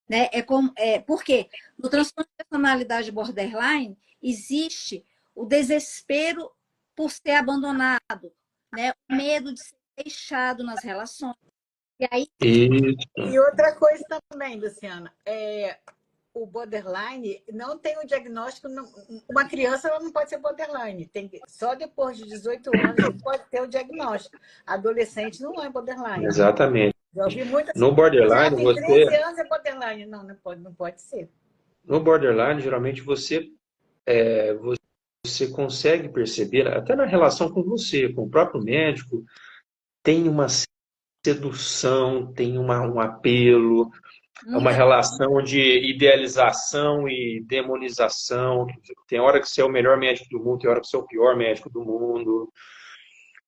A: né? Por quê? No transtorno de personalidade borderline existe o desespero por ser abandonado, né? O medo de ser deixado nas relações. E aí,
B: E outra coisa também, Luciana, o borderline não tem o diagnóstico. Uma criança ela não pode ser borderline. Só depois de 18 anos que pode ter o diagnóstico. Adolescente não é borderline.
C: Exatamente.
B: Já ouvi muitas.
C: No
B: Já
C: borderline,
B: tem 13 anos é borderline. Não, não pode ser.
C: no borderline, geralmente você consegue perceber, até na relação com você, com o próprio médico, tem uma sedução, tem um apelo, uma relação de idealização e demonização. Tem hora que você é o melhor médico do mundo, tem hora que você é o pior médico do mundo.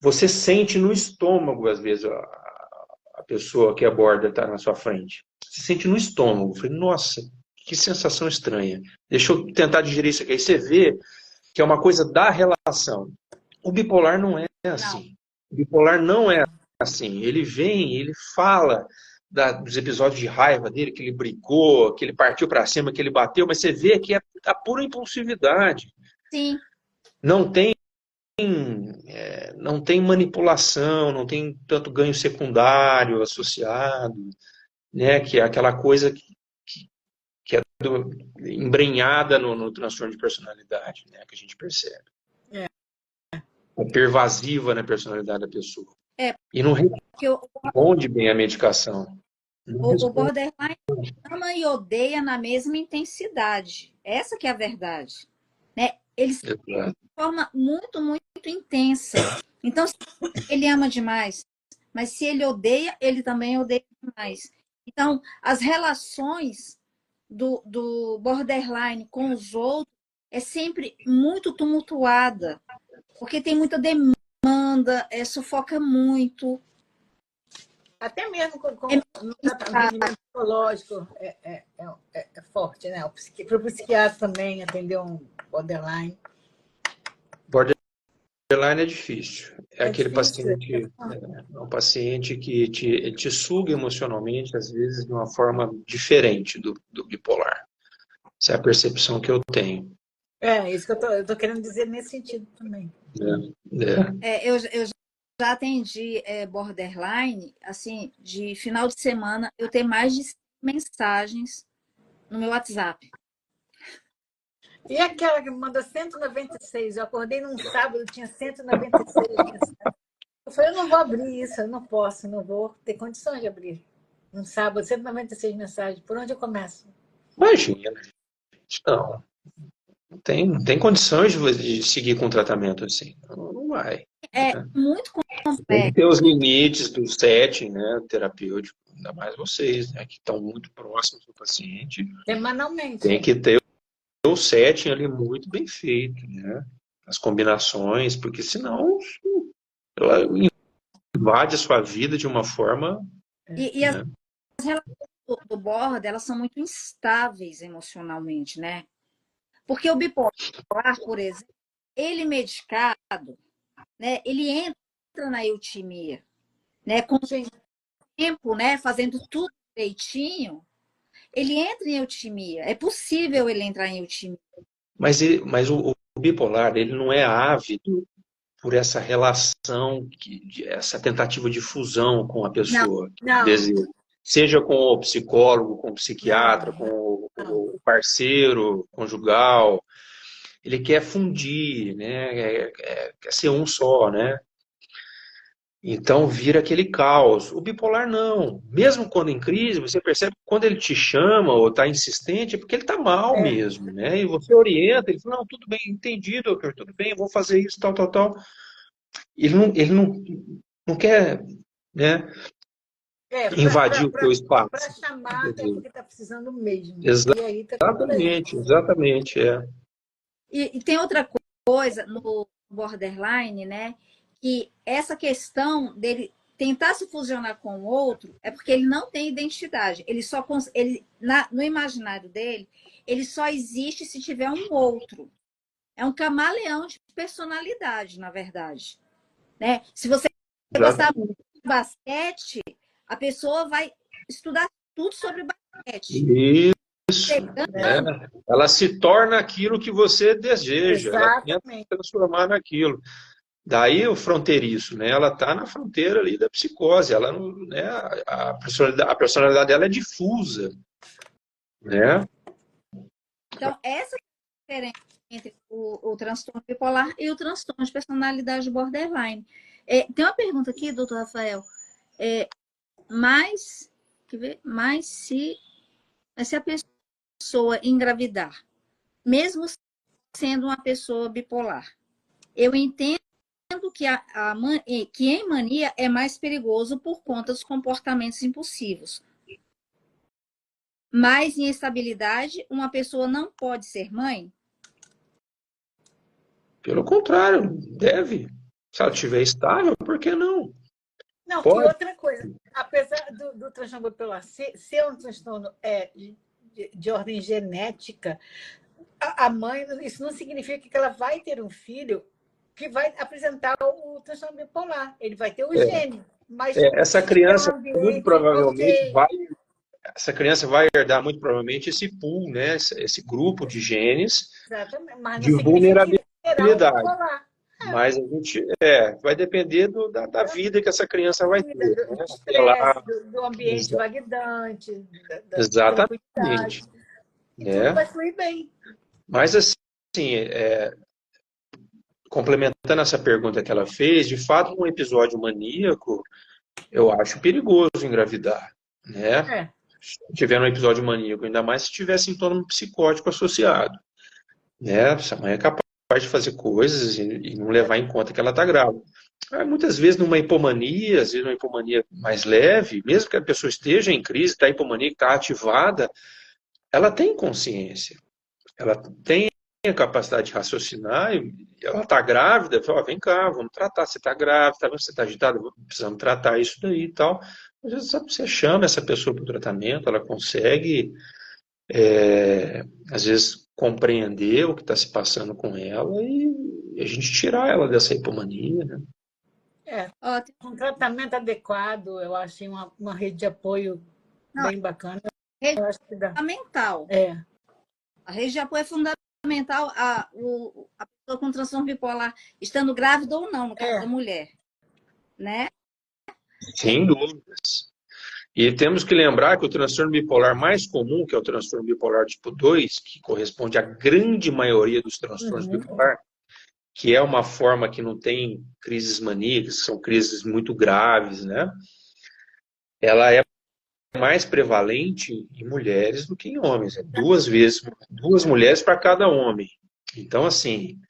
C: Você sente no estômago, às vezes, a pessoa que aborda está na sua frente. Você sente no estômago. Eu falei, nossa, que sensação estranha. Deixa eu tentar digerir isso aqui. Aí você vê que é uma coisa da relação. O bipolar não é assim. O bipolar não é assim. Ele vem, ele fala dos episódios de raiva dele, que ele brigou, que ele partiu para cima, que ele bateu, mas você vê que é a pura impulsividade.
A: sim.
C: Não tem manipulação, não tem tanto ganho secundário associado, né? Que é aquela coisa que é embrenhada no transtorno de personalidade, né? Que a gente percebe. É pervasiva na personalidade da pessoa. E não responde bem a medicação.
A: O borderline ama e odeia na mesma intensidade. Essa que é a verdade. Né? Ele se de forma muito, muito intensa. Então, se ele ama demais, mas se ele odeia, ele também odeia demais. Então, as relações do borderline com os outros é sempre muito tumultuada, porque tem muita demanda, sufoca muito.
B: Até mesmo com o tratamento psicológico é forte, né? Para o psiquiatra também atender um borderline.
C: Borderline é difícil. É aquele paciente, um paciente que te suga emocionalmente, às vezes, de uma forma diferente do bipolar. Essa é a percepção que eu tenho.
B: Isso que eu tô querendo dizer nesse sentido também.
A: Eu já atendi borderline, assim, de final de semana, eu tenho mais de 100 mensagens no meu WhatsApp.
B: E aquela que me mandou 196, eu acordei num sábado, tinha 196 mensagens. Eu falei, eu não vou abrir isso, eu não posso, não vou ter condições de abrir. Um sábado, 196 mensagens, por onde eu começo?
C: Imagina, não tem condições de seguir com o tratamento assim, não vai.
A: Muito complexo.
C: Tem que ter os limites do setting, né, terapêutico, ainda mais vocês, né, que estão muito próximos do paciente.
B: Semanalmente.
C: Tem que ter o setting ali muito bem feito, né, as combinações, porque senão ela invade a sua vida de uma forma...
A: E as relações do border, elas são muito instáveis emocionalmente, né? Porque o bipolar, por exemplo, ele medicado, né, ele entra na eutimia, né, com o tempo, né, fazendo tudo direitinho, ele entra em eutimia. É possível ele entrar em eutimia.
C: Mas o bipolar, ele não é ávido por essa relação, essa tentativa de fusão com a pessoa.
B: Não.
C: Seja com o psicólogo, com o psiquiatra, com o parceiro conjugal. Ele quer fundir, né? Quer ser um só, né? Então vira aquele caos. O bipolar não. Mesmo quando em crise, você percebe que quando ele te chama ou está insistente, é porque ele está mal mesmo, né? E você orienta, ele fala, não, tudo bem, entendi, doutor, tudo bem, eu vou fazer isso, tal, tal, tal. Ele não quer, né? Invadir o teu espaço.
B: Para chamar, é porque está precisando mesmo.
C: Exatamente.
A: E tem outra coisa no borderline, né? Que essa questão dele tentar se fusionar com o outro é porque ele não tem identidade. No imaginário dele, ele só existe se tiver um outro. É um camaleão de personalidade, na verdade. Né? Se você gostar muito de basquete, a pessoa vai estudar tudo sobre basquete.
C: Isso, né? Ela se torna aquilo que você deseja, ela tenta se
B: Exatamente.
C: transformar naquilo. Daí o fronteiriço, né? Ela está na fronteira ali da psicose, ela não, né? A personalidade dela é difusa, né?
A: Então, essa é a diferença entre o transtorno bipolar e o transtorno de personalidade borderline. Tem uma pergunta aqui, doutor Rafael. Quer ver? Mas se a pessoa engravidar, mesmo sendo uma pessoa bipolar, eu entendo que em mania é mais perigoso por conta dos comportamentos impulsivos. Mas em estabilidade, uma pessoa não pode ser mãe?
C: Pelo contrário, deve. Se ela estiver estável, por que não?
B: Não, e
C: Pode.
B: outra coisa, apesar do transtorno bipolar ser um transtorno de ordem genética, a mãe, isso não significa que ela vai ter um filho que vai apresentar o transtorno bipolar. Ele vai ter o gene, mas
C: Essa
B: se tiver um
C: criança, muito
B: ambiente
C: provavelmente,
B: ok.
C: essa criança vai herdar, muito provavelmente, esse pool, né? Esse grupo de genes
B: Exatamente, mas não
C: de
B: significa que terá um
C: vulnerabilidade.
B: bipolar.
C: Mas a gente vai depender da vida que essa criança vai ter, né?
B: Do
C: Até lá,
B: estresse, do ambiente vaguidante, da tranquilidade.
C: exatamente,
B: E tudo
C: né?
B: vai fluir bem.
C: Mas assim, complementando essa pergunta que ela fez, de fato, um episódio maníaco, eu acho perigoso engravidar, né? Se tiver um episódio maníaco, ainda mais se tiver sintoma psicótico associado, né? Essa mãe é capaz de fazer coisas e não levar em conta que ela está grávida. Muitas vezes numa hipomania, às vezes uma hipomania mais leve, mesmo que a pessoa esteja em crise, está hipomaníaca, está ativada, ela tem consciência, ela tem a capacidade de raciocinar, e ela está grávida, fala, vem cá, vamos tratar, você está grávida, tá vendo, você está agitada, precisamos tratar isso daí e tal. Às vezes você chama essa pessoa para o tratamento, ela consegue, às vezes, compreender o que está se passando com ela e a gente tirar ela dessa hipomania, né?
B: Um tratamento adequado, eu achei uma rede de apoio bem bacana. Eu acho que dá.
A: Fundamental. A rede de apoio é fundamental. A pessoa com transtorno bipolar, estando grávida ou não, no caso da mulher, né?
C: Sem dúvidas. E temos que lembrar que o transtorno bipolar mais comum, que é o transtorno bipolar tipo 2, que corresponde à grande maioria dos transtornos bipolar, que é uma forma que não tem crises maníacas, são crises muito graves, né? Ela é mais prevalente em mulheres do que em homens. É 2 mulheres para cada homem. Então, assim,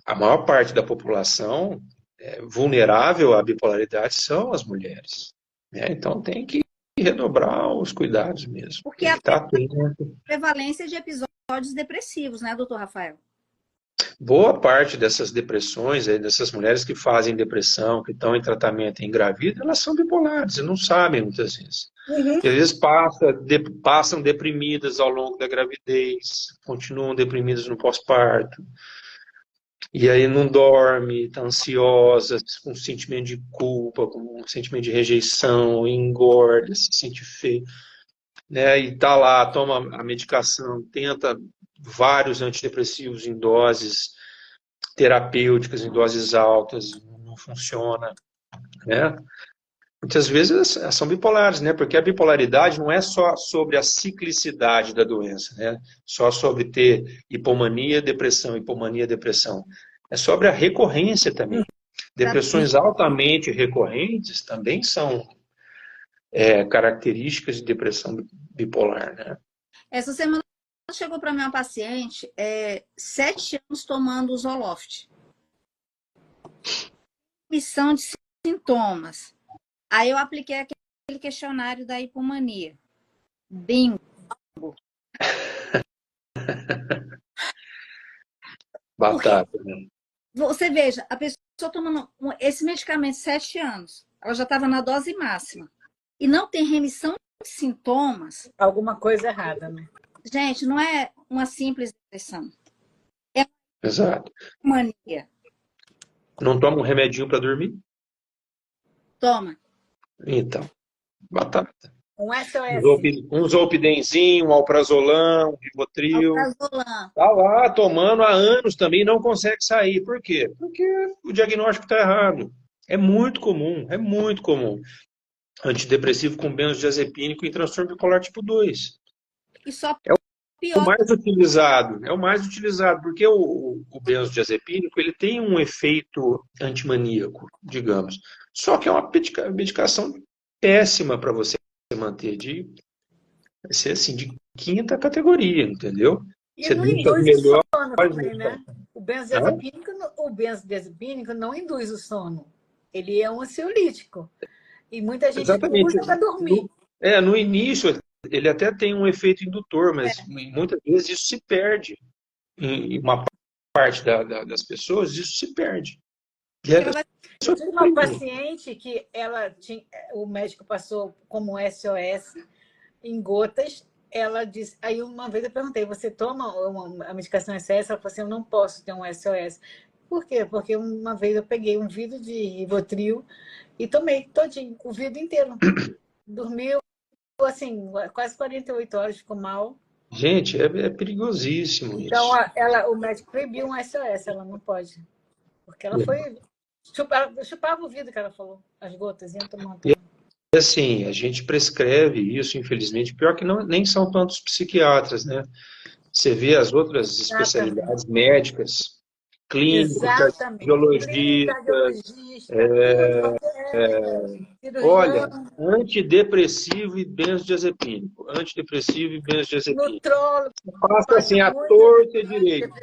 C: a maior parte da população vulnerável à bipolaridade são as mulheres, né? Então, tem que redobrar os cuidados mesmo.
A: Porque
C: tem que estar
A: prevalência de episódios depressivos, né, doutor Rafael?
C: Boa parte dessas depressões, dessas mulheres que fazem depressão, que estão em tratamento e engravidam, elas são bipolares e não sabem muitas vezes. E às vezes passam deprimidas ao longo da gravidez, continuam deprimidas no pós-parto, e aí não dorme, está ansiosa, com um sentimento de culpa, com um sentimento de rejeição, engorda, se sente feio, né? E está lá, toma a medicação, tenta vários antidepressivos em doses terapêuticas, em doses altas, não funciona, né? Muitas vezes são bipolares, né? Porque a bipolaridade não é só sobre a ciclicidade da doença, né? Só sobre ter hipomania, depressão, hipomania, depressão. É sobre a recorrência também. Depressões altamente recorrentes também são características de depressão bipolar, né?
A: Essa semana chegou para mim uma paciente, 7 anos tomando o Zoloft. Missão de sintomas. Aí eu apliquei aquele questionário da hipomania. Bingo.
C: Batata, né?
A: Você veja, a pessoa tomando esse medicamento 7 anos, ela já estava na dose máxima. E não tem remissão de sintomas.
B: Alguma coisa errada, né?
A: Gente, não é uma simples depressão.
C: Exato.
A: Mania.
C: Não toma um remedinho para dormir?
A: Toma.
C: Então, batata.
B: Um SOS.
C: Um Zolpidenzinho, um Alprazolam, um Rivotril.
A: Alprazolam.
C: Tá lá tomando há anos também, não consegue sair. Por quê? Porque o diagnóstico está errado. É muito comum, é muito comum. Antidepressivo com benzodiazepínico em transtorno bipolar tipo 2.
A: E só
C: É o
A: pior.
C: é o mais utilizado, porque o benzodiazepínico ele tem um efeito antimaníaco, digamos. Só que é uma medicação péssima para você manter, vai ser assim, de quinta categoria, entendeu?
B: E
C: Você
B: não
C: deixa as
B: induz o
C: melhores.
B: sono também, né?
C: Hã?
B: O benzodiazepínico não induz o sono. Ele é um ansiolítico. E muita gente
C: Exatamente.
B: usa para dormir.
C: No início, ele até tem um efeito indutor, mas muitas vezes isso se perde. Em uma parte das pessoas, isso se perde. E
A: Ela vai...
B: Eu tive uma paciente que o médico passou como SOS em gotas. Ela disse, aí uma vez eu perguntei, você toma a medicação SOS? Ela falou assim, eu não posso ter um SOS. Por quê? Porque uma vez eu peguei um vidro de Rivotril e tomei todinho, o vidro inteiro. Dormiu, assim, quase 48 horas, ficou mal.
C: Gente, é perigosíssimo
B: então,
C: isso.
B: O médico proibiu um SOS, ela não pode. Porque ela foi... Chupava o vidro que ela falou, as gotas, iam tomando.
C: E assim, a gente prescreve isso, infelizmente. Pior que nem são tantos psiquiatras, né? Você vê as outras especialidades médicas, clínicos, cardiologistas, olha, antidepressivo e benzodiazepínico. Antidepressivo e benzodiazepínico.
B: Nutrólogo.
C: Passa assim, a torta e direito.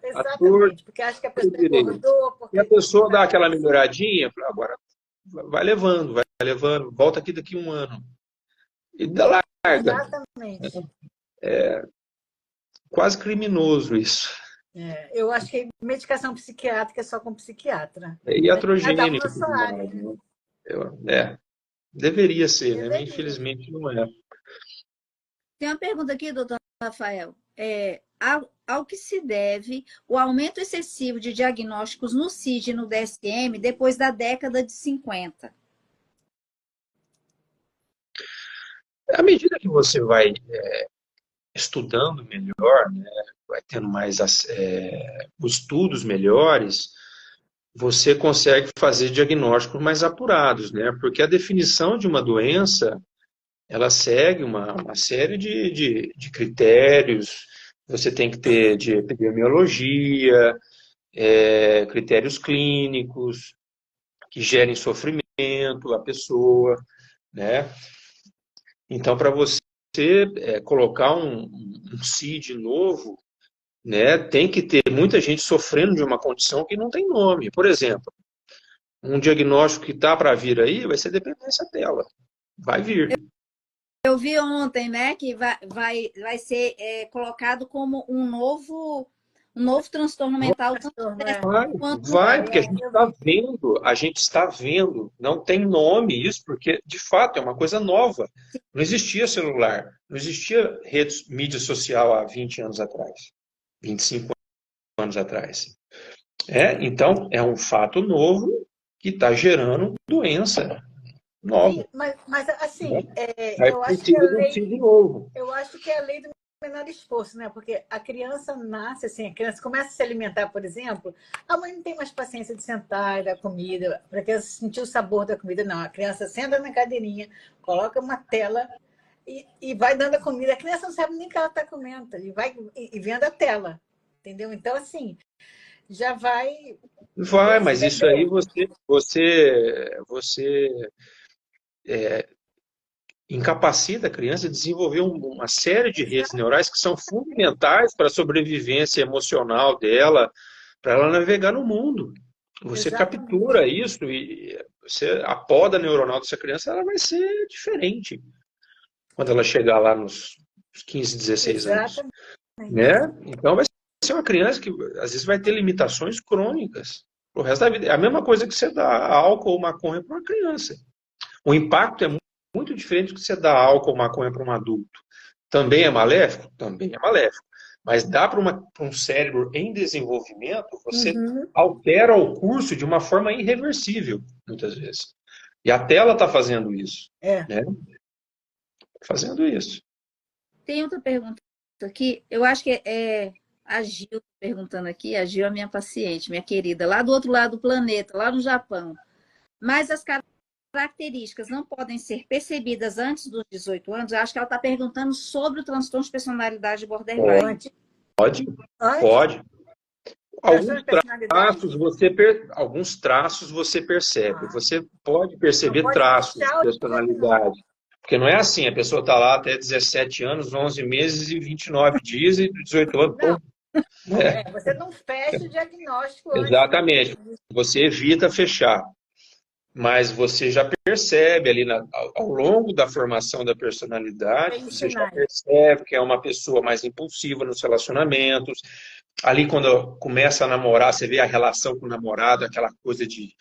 B: Exatamente, porque acho que a pessoa engordou.
C: E a pessoa dá aquela melhoradinha, agora vai levando, volta aqui daqui a um ano. E dá larga.
B: Exatamente.
C: É quase criminoso isso.
B: Eu acho que medicação psiquiátrica é só com psiquiatra.
C: É iatrogênico. Deveria ser, né? Mas infelizmente não é.
A: Tem uma pergunta aqui, doutor Rafael. Ao que se deve o aumento excessivo de diagnósticos no CID e no DSM depois da década de 50?
C: À medida que você vai estudando melhor, né, vai tendo mais estudos melhores, você consegue fazer diagnósticos mais apurados, né? Porque a definição de uma doença, ela segue uma série de critérios. Você tem que ter de epidemiologia, critérios clínicos que gerem sofrimento à pessoa, né? Então, para você colocar um CID novo, né, tem que ter muita gente sofrendo de uma condição que não tem nome. Por exemplo, um diagnóstico que está para vir aí vai ser dependência dela. Vai vir.
A: Eu vi ontem, né, que vai ser colocado como um novo transtorno mental.
C: Vai, porque a gente está vendo, não tem nome isso, porque de fato é uma coisa nova. Não existia celular, não existia mídia social há 20 anos atrás, 25 anos atrás. Então, é um fato novo que está gerando doença nova.
B: Sim, mas assim,
C: eu acho que
B: é a lei do menor esforço, né? Porque a criança nasce assim, a criança começa a se alimentar, por exemplo, a mãe não tem mais paciência de sentar e dar comida, para a criança sentir o sabor da comida, não. A criança senta na cadeirinha, coloca uma tela e vai dando a comida. A criança não sabe nem o que ela está comendo, e vendo a tela, entendeu? Então, assim, já vai...
C: Vai, mas isso aí você incapacita a criança a desenvolver uma série de redes neurais que são fundamentais para a sobrevivência emocional dela, para ela navegar no mundo. Você captura isso e a poda neuronal dessa criança ela vai ser diferente quando ela chegar lá nos 15, 16 anos. Né? Então vai ser uma criança que às vezes vai ter limitações crônicas pro resto da vida. É a mesma coisa que você dá álcool ou maconha para uma criança. O impacto é muito diferente do que você dá álcool ou maconha para um adulto. Também é maléfico? Também é maléfico. Mas dá para um cérebro em desenvolvimento, você altera o curso de uma forma irreversível, muitas vezes. E a tela está fazendo isso. Né? fazendo isso.
A: Tem outra pergunta aqui, eu acho que é a Gil perguntando aqui, a Gil é minha paciente, minha querida, lá do outro lado do planeta, lá no Japão. Mas as características não podem ser percebidas antes dos 18 anos? Eu acho que ela está perguntando sobre o transtorno de personalidade borderline.
C: Pode. Alguns traços você percebe. Você pode perceber traços de personalidade. Porque não é assim, a pessoa está lá até 17 anos, 11 meses e 29 dias e 18 anos.
B: Não, você não fecha o diagnóstico antes.
C: Exatamente. Você evita fechar. Mas você já percebe ali ao longo da formação da personalidade, você já percebe que é uma pessoa mais impulsiva nos relacionamentos. Ali, quando começa a namorar, você vê a relação com o namorado, aquela coisa de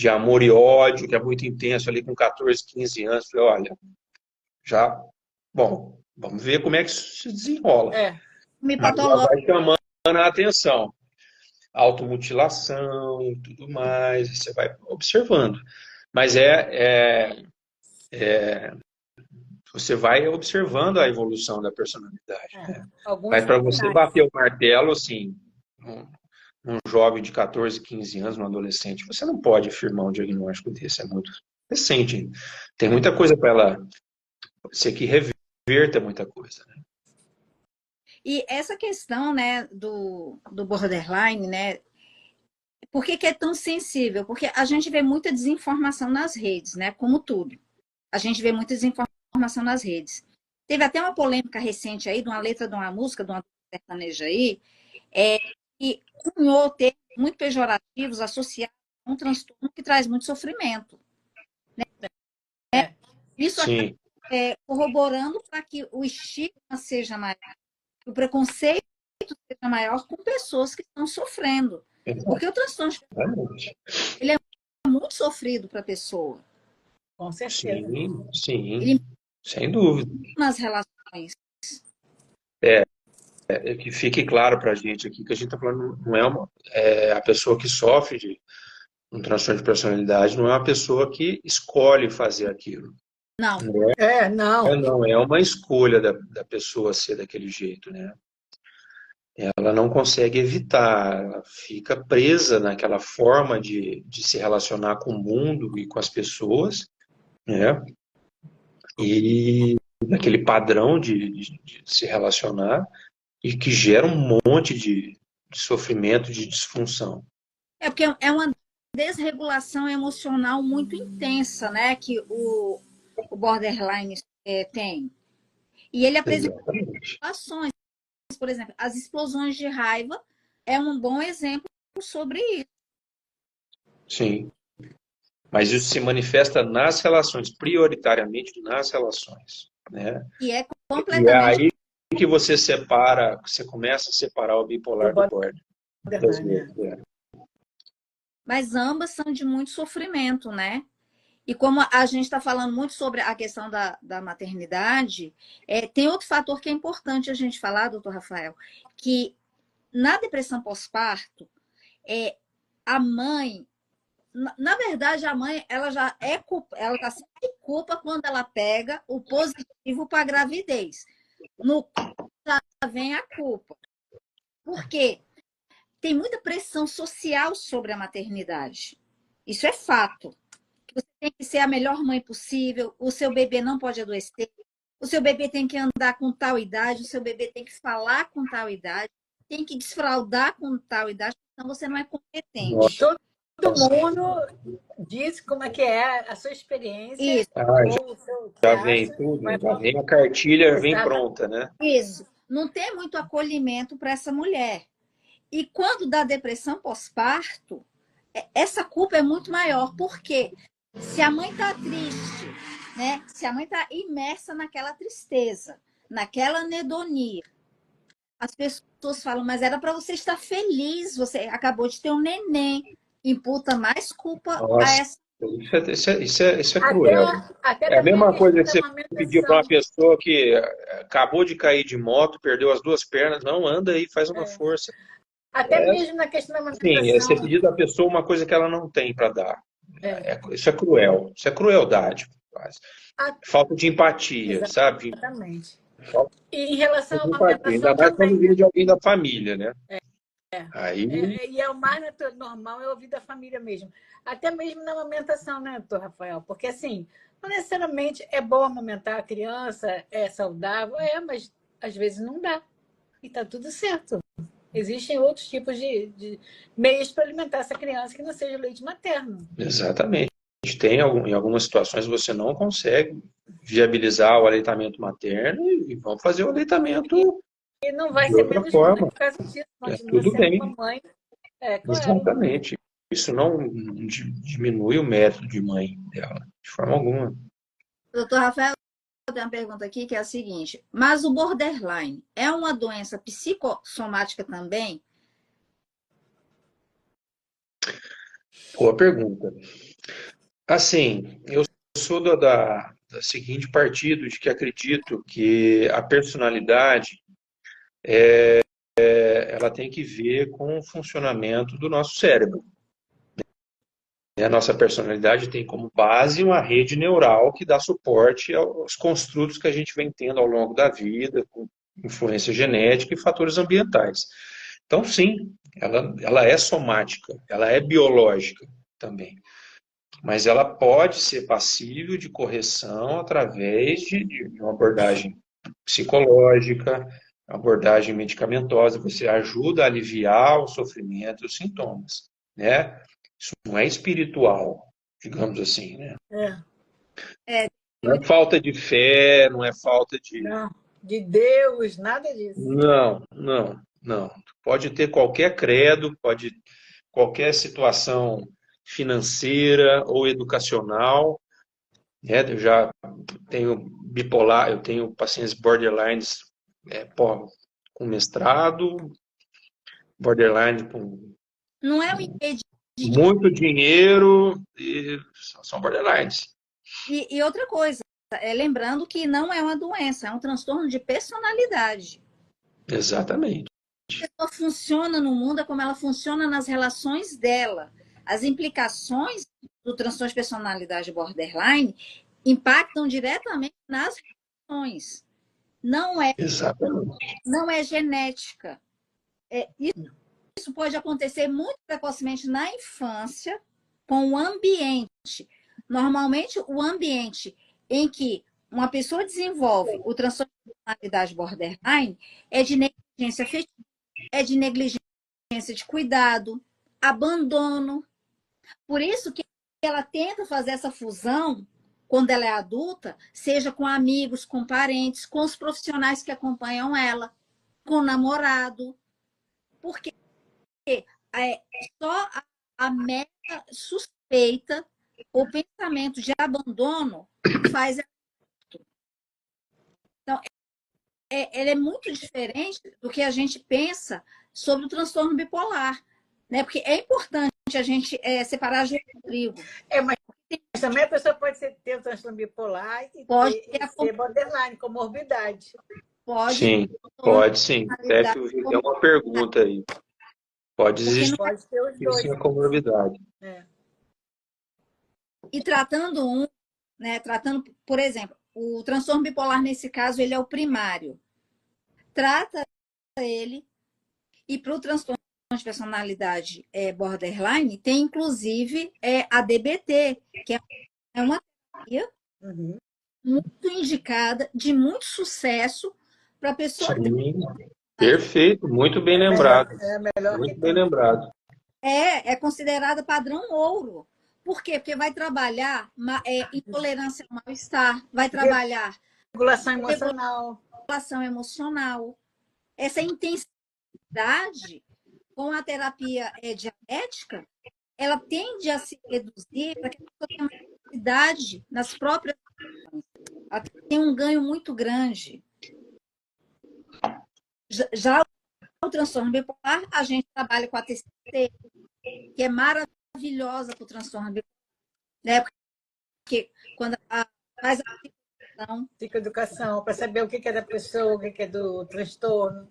C: amor e ódio, que é muito intenso ali com 14, 15 anos. Falei, olha, bom, vamos ver como é que isso se desenrola. Mas já vai chamando a atenção. Automutilação e tudo mais, você vai observando. Mas você vai observando a evolução da personalidade. Né? Mas para você bater o martelo, assim, um jovem de 14, 15 anos, um adolescente, você não pode afirmar um diagnóstico desse, é muito recente. Tem muita coisa para ela, você que reverta muita coisa. Né?
A: E essa questão, né, do borderline, né, por que é tão sensível? Porque a gente vê muita desinformação nas redes, né, como tudo. A gente vê muita desinformação nas redes. Teve até uma polêmica recente aí, de uma letra de uma música, de uma sertaneja aí, que cunhou termos muito pejorativos associados a um transtorno que traz muito sofrimento. Né? Isso acaba corroborando para que o estigma seja maior, que o preconceito seja maior com pessoas que estão sofrendo. Porque o transtorno ele é muito sofrido para a pessoa.
B: Com certeza.
C: Sim, sem dúvida.
A: Nas relações.
C: Que fique claro para a gente aqui que a gente está falando, não a pessoa que sofre de um transtorno de personalidade, não é uma pessoa que escolhe fazer aquilo.
A: Não.
C: Não é uma escolha da pessoa ser daquele jeito, né? Ela não consegue evitar, ela fica presa naquela forma de se relacionar com o mundo e com as pessoas, né? E naquele padrão de se relacionar e que gera um monte de sofrimento, de disfunção.
A: Porque é uma desregulação emocional muito intensa, né, que o borderline tem. E ele apresenta ações, por exemplo, as explosões de raiva é um bom exemplo sobre isso.
C: Sim. Mas isso se manifesta nas relações, prioritariamente nas relações. Né?
A: E é completamente...
C: E é aí que você começa a separar o bipolar do border.
A: Mas ambas são de muito sofrimento, né? E como a gente está falando muito sobre a questão da maternidade, tem outro fator que é importante a gente falar, doutor Rafael, que na depressão pós-parto, a mãe, na verdade, a mãe ela já ela está sem culpa quando ela pega o positivo para a gravidez. No já vem a culpa. Por quê? Tem muita pressão social sobre a maternidade. Isso é fato. Você tem que ser a melhor mãe possível, o seu bebê não pode adoecer, o seu bebê tem que andar com tal idade, o seu bebê tem que falar com tal idade, tem que desfraldar com tal idade, senão você não é competente.
B: Nossa. Todo mundo diz como é que é a sua experiência.
A: Isso.
C: Já vem tudo, já vem a cartilha, vem pronta, né?
A: Isso. Não tem muito acolhimento para essa mulher. E quando dá depressão pós-parto, essa culpa é muito maior. Por quê? Se a mãe está triste, né? Se a mãe está imersa naquela tristeza, naquela anedonia, as pessoas falam, mas era para você estar feliz, você acabou de ter um neném, imputa mais culpa a essa.
C: Isso é cruel. É a mesma coisa que você pedir para uma pessoa que acabou de cair de moto, perdeu as duas pernas, não, anda aí, faz uma força.
B: Até mesmo na questão da amamentação.
C: Sim, você pedir da pessoa uma coisa que ela não tem para dar. Isso é cruel. Isso é crueldade. falta de empatia, sabe?
B: Exatamente.
C: Falta
B: E em relação
C: de
B: à
C: empatia, ainda
B: amamentação
C: mais quando
B: também,
C: vem
B: né?
C: de alguém da família, né? Aí,
B: E é o mais normal é ouvir da família mesmo. Até mesmo na amamentação, né, doutor Rafael? Porque, assim, não necessariamente é bom amamentar a criança, é saudável, mas às vezes não dá. E tá tudo certo. Existem outros tipos de meios para alimentar essa criança que não seja leite materno.
C: exatamente. Em algumas situações você não consegue viabilizar o aleitamento materno e vão fazer o aleitamento
B: E não vai
C: de
B: ser
C: outra
B: menos ruim
C: forma.
B: por causa disso.
C: É
B: Continua
C: tudo
B: sendo uma
C: bem.
B: mãe. É, claro.
C: Exatamente. Isso não diminui o mérito de mãe dela, de forma alguma.
A: Doutor Rafael, eu tenho uma pergunta aqui que é a seguinte: mas o borderline é uma doença psicossomática também?
C: Boa pergunta. Assim, eu sou da seguinte partido, de que acredito que a personalidade ela tem que ver com o funcionamento do nosso cérebro. A nossa personalidade tem como base uma rede neural que dá suporte aos construtos que a gente vem tendo ao longo da vida, com influência genética e fatores ambientais. Então, sim, ela é somática, ela é biológica também. Mas ela pode ser passível de correção através de uma abordagem psicológica, abordagem medicamentosa. Você ajuda a aliviar o sofrimento e os sintomas, né? Isso não é espiritual, digamos assim, né?
B: É.
A: É,
C: Não é falta de fé, não é falta de...
B: Não, de Deus, nada disso.
C: Não, não, não. Pode ter qualquer credo, pode qualquer situação financeira ou educacional, né? Eu já tenho bipolar, eu tenho pacientes borderlines com mestrado, borderline com
A: não é o impedimento.
C: muito dinheiro e são borderlines.
A: E outra coisa, lembrando que não é uma doença, é um transtorno de personalidade.
C: Exatamente.
A: A pessoa funciona no mundo é como ela funciona nas relações dela. As implicações do transtorno de personalidade borderline impactam diretamente nas relações. Não é,
C: Exatamente.
A: não é genética. Isso pode acontecer muito precocemente na infância, com o ambiente. Normalmente, o ambiente em que uma pessoa desenvolve o transtorno de personalidade borderline é de negligência afetiva, é de negligência de cuidado, abandono. Por isso que ela tenta fazer essa fusão quando ela é adulta, seja com amigos, com parentes, com os profissionais que acompanham ela, com o namorado. Porque só a mera suspeita ou pensamento de abandono faz. Então, ela é muito diferente do que a gente pensa sobre o transtorno bipolar, né? Porque é importante a gente separar joio do trigo.
B: Mas também a pessoa pode ter o transtorno bipolar e
A: Pode ter
B: ser borderline, comorbidade.
A: pode
C: Sim, pode sim. Até que eu vi até uma pergunta aí. Pode
A: porque não
C: existir
B: Pode ter os
C: sim
B: dois.
C: a comorbidade.
B: É.
A: e tratando tratando, por exemplo, o transtorno bipolar nesse caso ele é o primário. Trata ele e para o transtorno de personalidade borderline tem inclusive a DBT, que é uma terapia muito indicada, de muito sucesso para a pessoa ter.
C: Sim, perfeito, muito bem lembrado.
B: É a melhor que
C: Muito bem
B: tem.
C: lembrado.
A: É considerada padrão ouro. Por quê? Porque vai trabalhar intolerância ao mal-estar, vai trabalhar
B: Regulação emocional.
A: regulação emocional. Essa intensidade com a terapia dianética, ela tende a se reduzir para que a pessoa tenha mais intensidade nas próprias ações. Ela tem um ganho muito grande. Já o transtorno bipolar, a gente trabalha com a TCT, que é maravilhosa para o transtorno bipolar, né? Porque quando faz a
B: Psicoeducação, para saber o que é da pessoa, o que é do transtorno.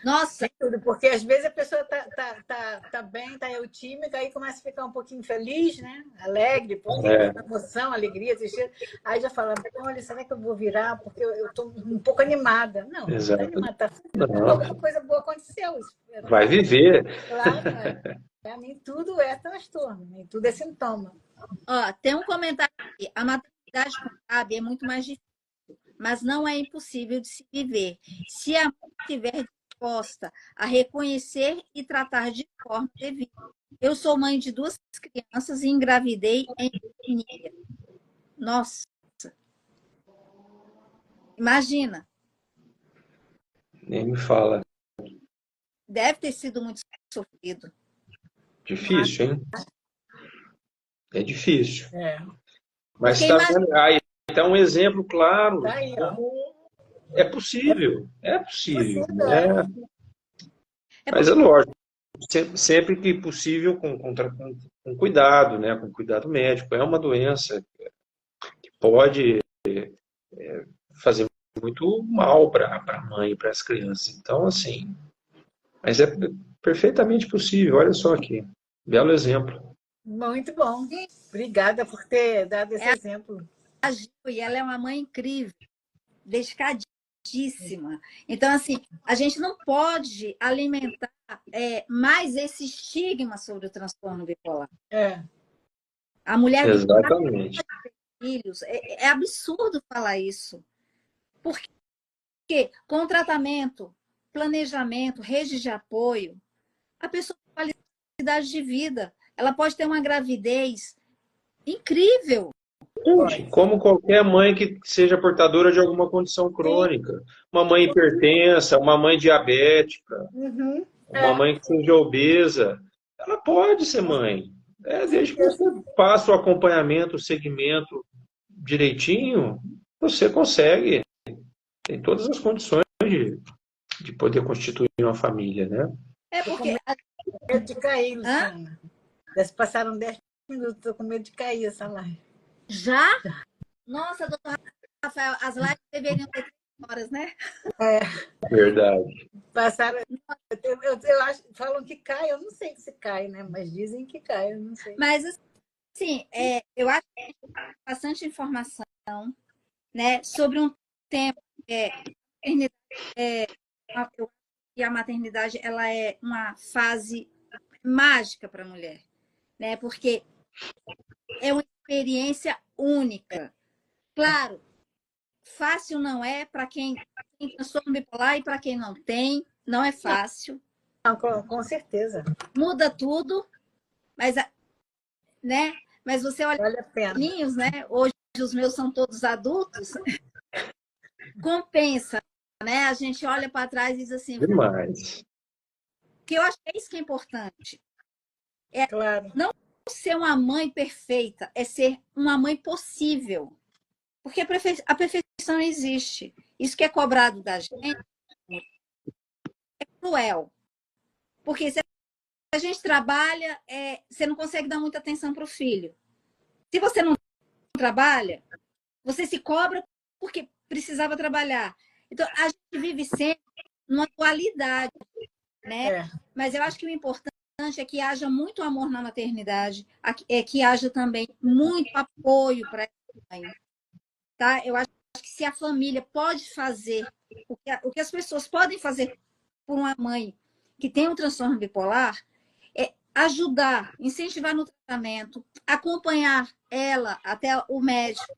A: Nossa,
B: Tudo, porque às vezes a pessoa tá bem, está eutímica, aí começa a ficar um pouquinho feliz, né? Alegre, porque emoção, alegria, tristeza. Aí já fala, olha, será que eu vou virar? Porque eu estou um pouco animada. Não, não está
C: Exato.
B: animada,
C: Não.
B: alguma coisa boa aconteceu.
C: Vai viver.
B: Claro, nem tudo é transtorno, nem tudo é sintoma.
A: ó, tem um comentário aqui. A maternidade com TAB é muito mais difícil, mas não é impossível de se viver. Se a mãe estiver disposta a reconhecer e tratar de forma devida. Eu sou mãe de 2 crianças e engravidei em pandemia. Nossa, imagina,
C: Nem me fala.
A: deve ter sido muito sofrido.
C: Difícil, hein? É difícil. Mas
A: Porque
C: está vendo? Aí está um exemplo claro
B: Tá aí,
C: de
B: ó.
C: como é possível. É possível.
B: Possível,
C: Né? Mas é lógico, sempre que possível, com cuidado, né? Com cuidado médico. É uma doença que pode fazer muito mal para a mãe e para as crianças. Então, assim, mas é perfeitamente possível. Olha só aqui, belo exemplo.
B: Muito bom. Obrigada por ter dado esse exemplo.
A: a Gil, e ela é uma mãe incrível, dedicadíssima. Então, assim, a gente não pode alimentar mais esse estigma sobre o transtorno bipolar. A mulher
C: Exatamente.
A: filhos, é absurdo falar isso. Porque com tratamento, planejamento, rede de apoio, a pessoa tem qualidade de vida. Ela pode ter uma gravidez incrível.
C: Como qualquer mãe que seja portadora de alguma condição crônica. Uma mãe hipertensa, uma mãe diabética, uma mãe que seja obesa. Ela pode ser mãe. Desde que você faça o acompanhamento, o segmento direitinho, você consegue. Tem todas as condições de poder constituir uma família, né?
A: Porque...
B: Tô com medo de cair, Luciana. Já se passaram 10 minutos, estou com medo de cair essa live.
A: Já? Nossa, doutor Rafael, as lives deveriam ter 3 horas, né?
C: Verdade.
B: Passaram. Eu acho, falam que cai, eu não sei se cai, né? Mas dizem que cai, eu não sei.
A: Mas, assim, eu acho que tem bastante informação, né, sobre um tema. E a maternidade ela é uma fase mágica para a mulher, né? Porque é uma experiência única. Claro, fácil não é para quem tem transtorno bipolar e para quem não tem, não é fácil.
B: Não, com certeza.
A: Muda tudo, mas, né? Mas você olha
B: vale a pena.
A: Ninhos, né? Hoje os meus são todos adultos. Compensa, né? A gente olha para trás e diz assim.
C: Demais.
A: Que eu acho que é isso que é importante.
B: Claro.
A: Não ser uma mãe perfeita, é ser uma mãe possível. Porque a perfeição existe. Isso que é cobrado da gente é cruel. Porque se a gente trabalha, você não consegue dar muita atenção para o filho. Se você não trabalha, você se cobra porque precisava trabalhar. Então, a gente vive sempre numa dualidade, né? Mas eu acho que o importante é que haja muito amor na maternidade, que haja também muito apoio para a mãe. Tá? Eu acho que se a família pode fazer o que as pessoas podem fazer por uma mãe que tem um transtorno bipolar, é ajudar, incentivar no tratamento, acompanhar ela até o médico,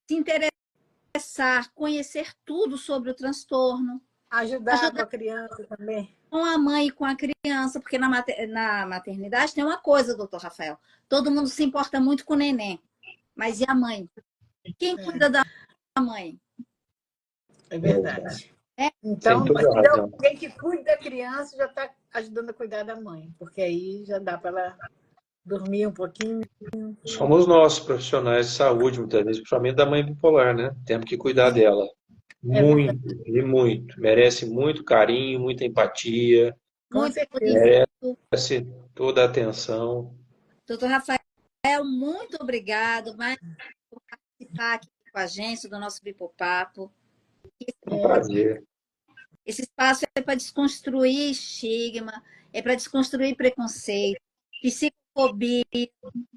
A: se interessar, conhecer tudo sobre o transtorno.
B: Ajudar com a criança também.
A: Com a mãe e com a criança, porque na maternidade tem uma coisa, doutor Rafael, todo mundo se importa muito com o neném, mas e a mãe? Quem cuida da mãe?
B: É verdade. Então, alguém que cuida da criança já está ajudando a cuidar da mãe, porque aí já dá para ela dormir um pouquinho.
C: Somos nós, profissionais de saúde, muitas vezes, principalmente da mãe bipolar, né? Temos que cuidar dela. Muito, e muito. Merece muito carinho, muita empatia.
B: Com certeza.
C: Merece toda a atenção.
A: Doutor Rafael, muito obrigado por participar aqui com com a gente, do nosso Bipopapo.
C: É um prazer.
A: Esse espaço é para desconstruir estigma, é para desconstruir preconceito, psicofobia,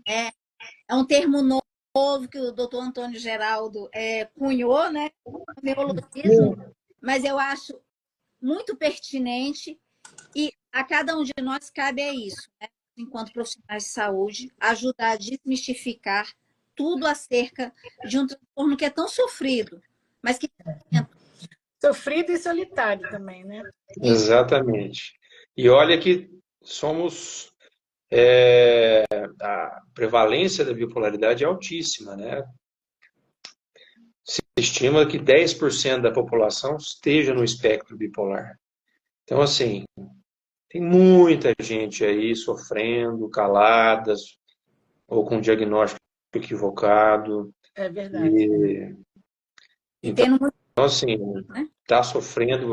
A: é um termo novo que o doutor Antônio Geraldo cunhou, né? O neologismo, mas eu acho muito pertinente e a cada um de nós cabe isso, né? Enquanto profissionais de saúde, ajudar a desmistificar tudo acerca de um transtorno que é tão sofrido, mas que
B: Sofrido e solitário também, né?
C: Exatamente. E olha que somos... a prevalência da bipolaridade é altíssima, né? Se estima que 10% da população esteja no espectro bipolar. Então, assim, tem muita gente aí sofrendo, caladas, ou com diagnóstico equivocado.
B: É verdade.
C: Então,
A: tendo muito,
C: assim,
A: né?
C: está sofrendo,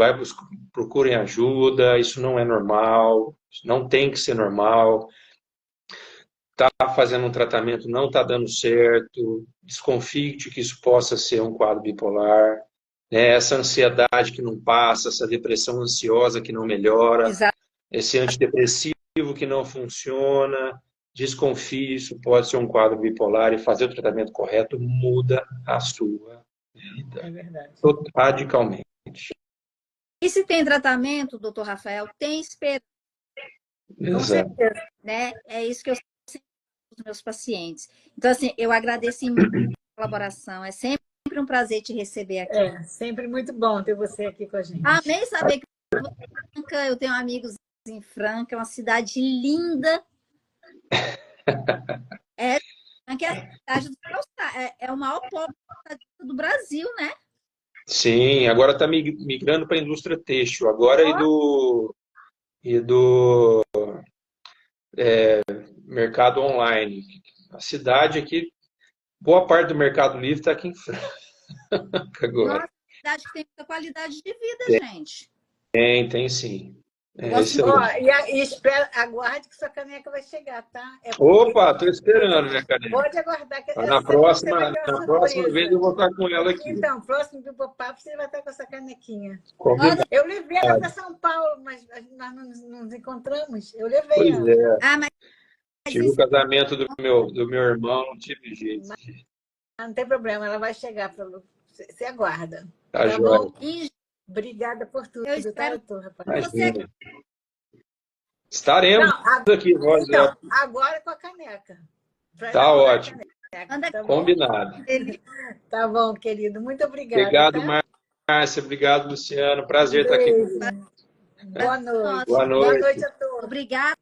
C: procurem ajuda, isso não é normal, não tem que ser normal. Está fazendo um tratamento, não está dando certo, desconfie de que isso possa ser um quadro bipolar, né? Essa ansiedade que não passa, essa depressão ansiosa que não melhora,
A: Exato.
C: esse antidepressivo que não funciona, desconfie, isso pode ser um quadro bipolar e fazer o tratamento correto muda a sua vida.
B: É verdade.
C: Radicalmente.
A: E se tem tratamento, doutor Rafael, tem esperança,
B: Com certeza.
A: né? É isso que eu sempre digo para os meus pacientes. Então, assim, eu agradeço muito a colaboração. É sempre um prazer te receber aqui.
B: É, sempre muito bom ter você aqui com a gente.
A: Amei saber que Franca, eu tenho amigos em Franca, é uma cidade linda. Franca é a cidade é o maior polo do Brasil, né?
C: Sim, agora está migrando para a indústria têxtil, agora e do mercado online. A cidade aqui, boa parte do Mercado Livre está aqui em Franca agora.
A: Nossa, cidade que tem muita qualidade de vida, gente.
C: Tem sim.
B: Aguarde que sua caneca vai chegar, tá?
C: Opa, estou esperando, né, caneca?
B: Pode aguardar. Que
C: Na próxima vez eu vou estar com ela aqui.
B: Então, próximo do Bipopapo você vai estar com essa canequinha.
C: Combinado.
B: Eu levei ela para São Paulo, mas nós não nos encontramos. Eu levei
C: Pois
B: ela.
C: é.
A: Mas
C: Tive o casamento do meu irmão, não tive jeito.
B: Não tem problema, ela vai chegar. Você aguarda.
C: Tá joia.
B: Bom? Obrigada por tudo.
A: Eu espero
B: rapaz.
C: Imagina. Estaremos aqui, voz
B: então, agora com a caneca.
C: Tá ótimo.
B: Tá
C: combinado.
B: Tá bom, querido. Muito obrigada.
C: Obrigado,
B: tá?
C: Márcia. Obrigado, Luciano. Prazer estar aqui.
B: Boa noite.
C: Boa noite.
B: Boa noite a todos.
A: Obrigada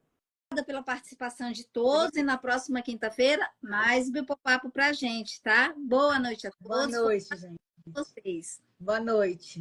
A: pela participação de todos e na próxima quinta-feira mais Bipopapo pra gente, tá? Boa noite a todos.
B: Boa noite, gente.
A: Vocês.
B: Boa noite.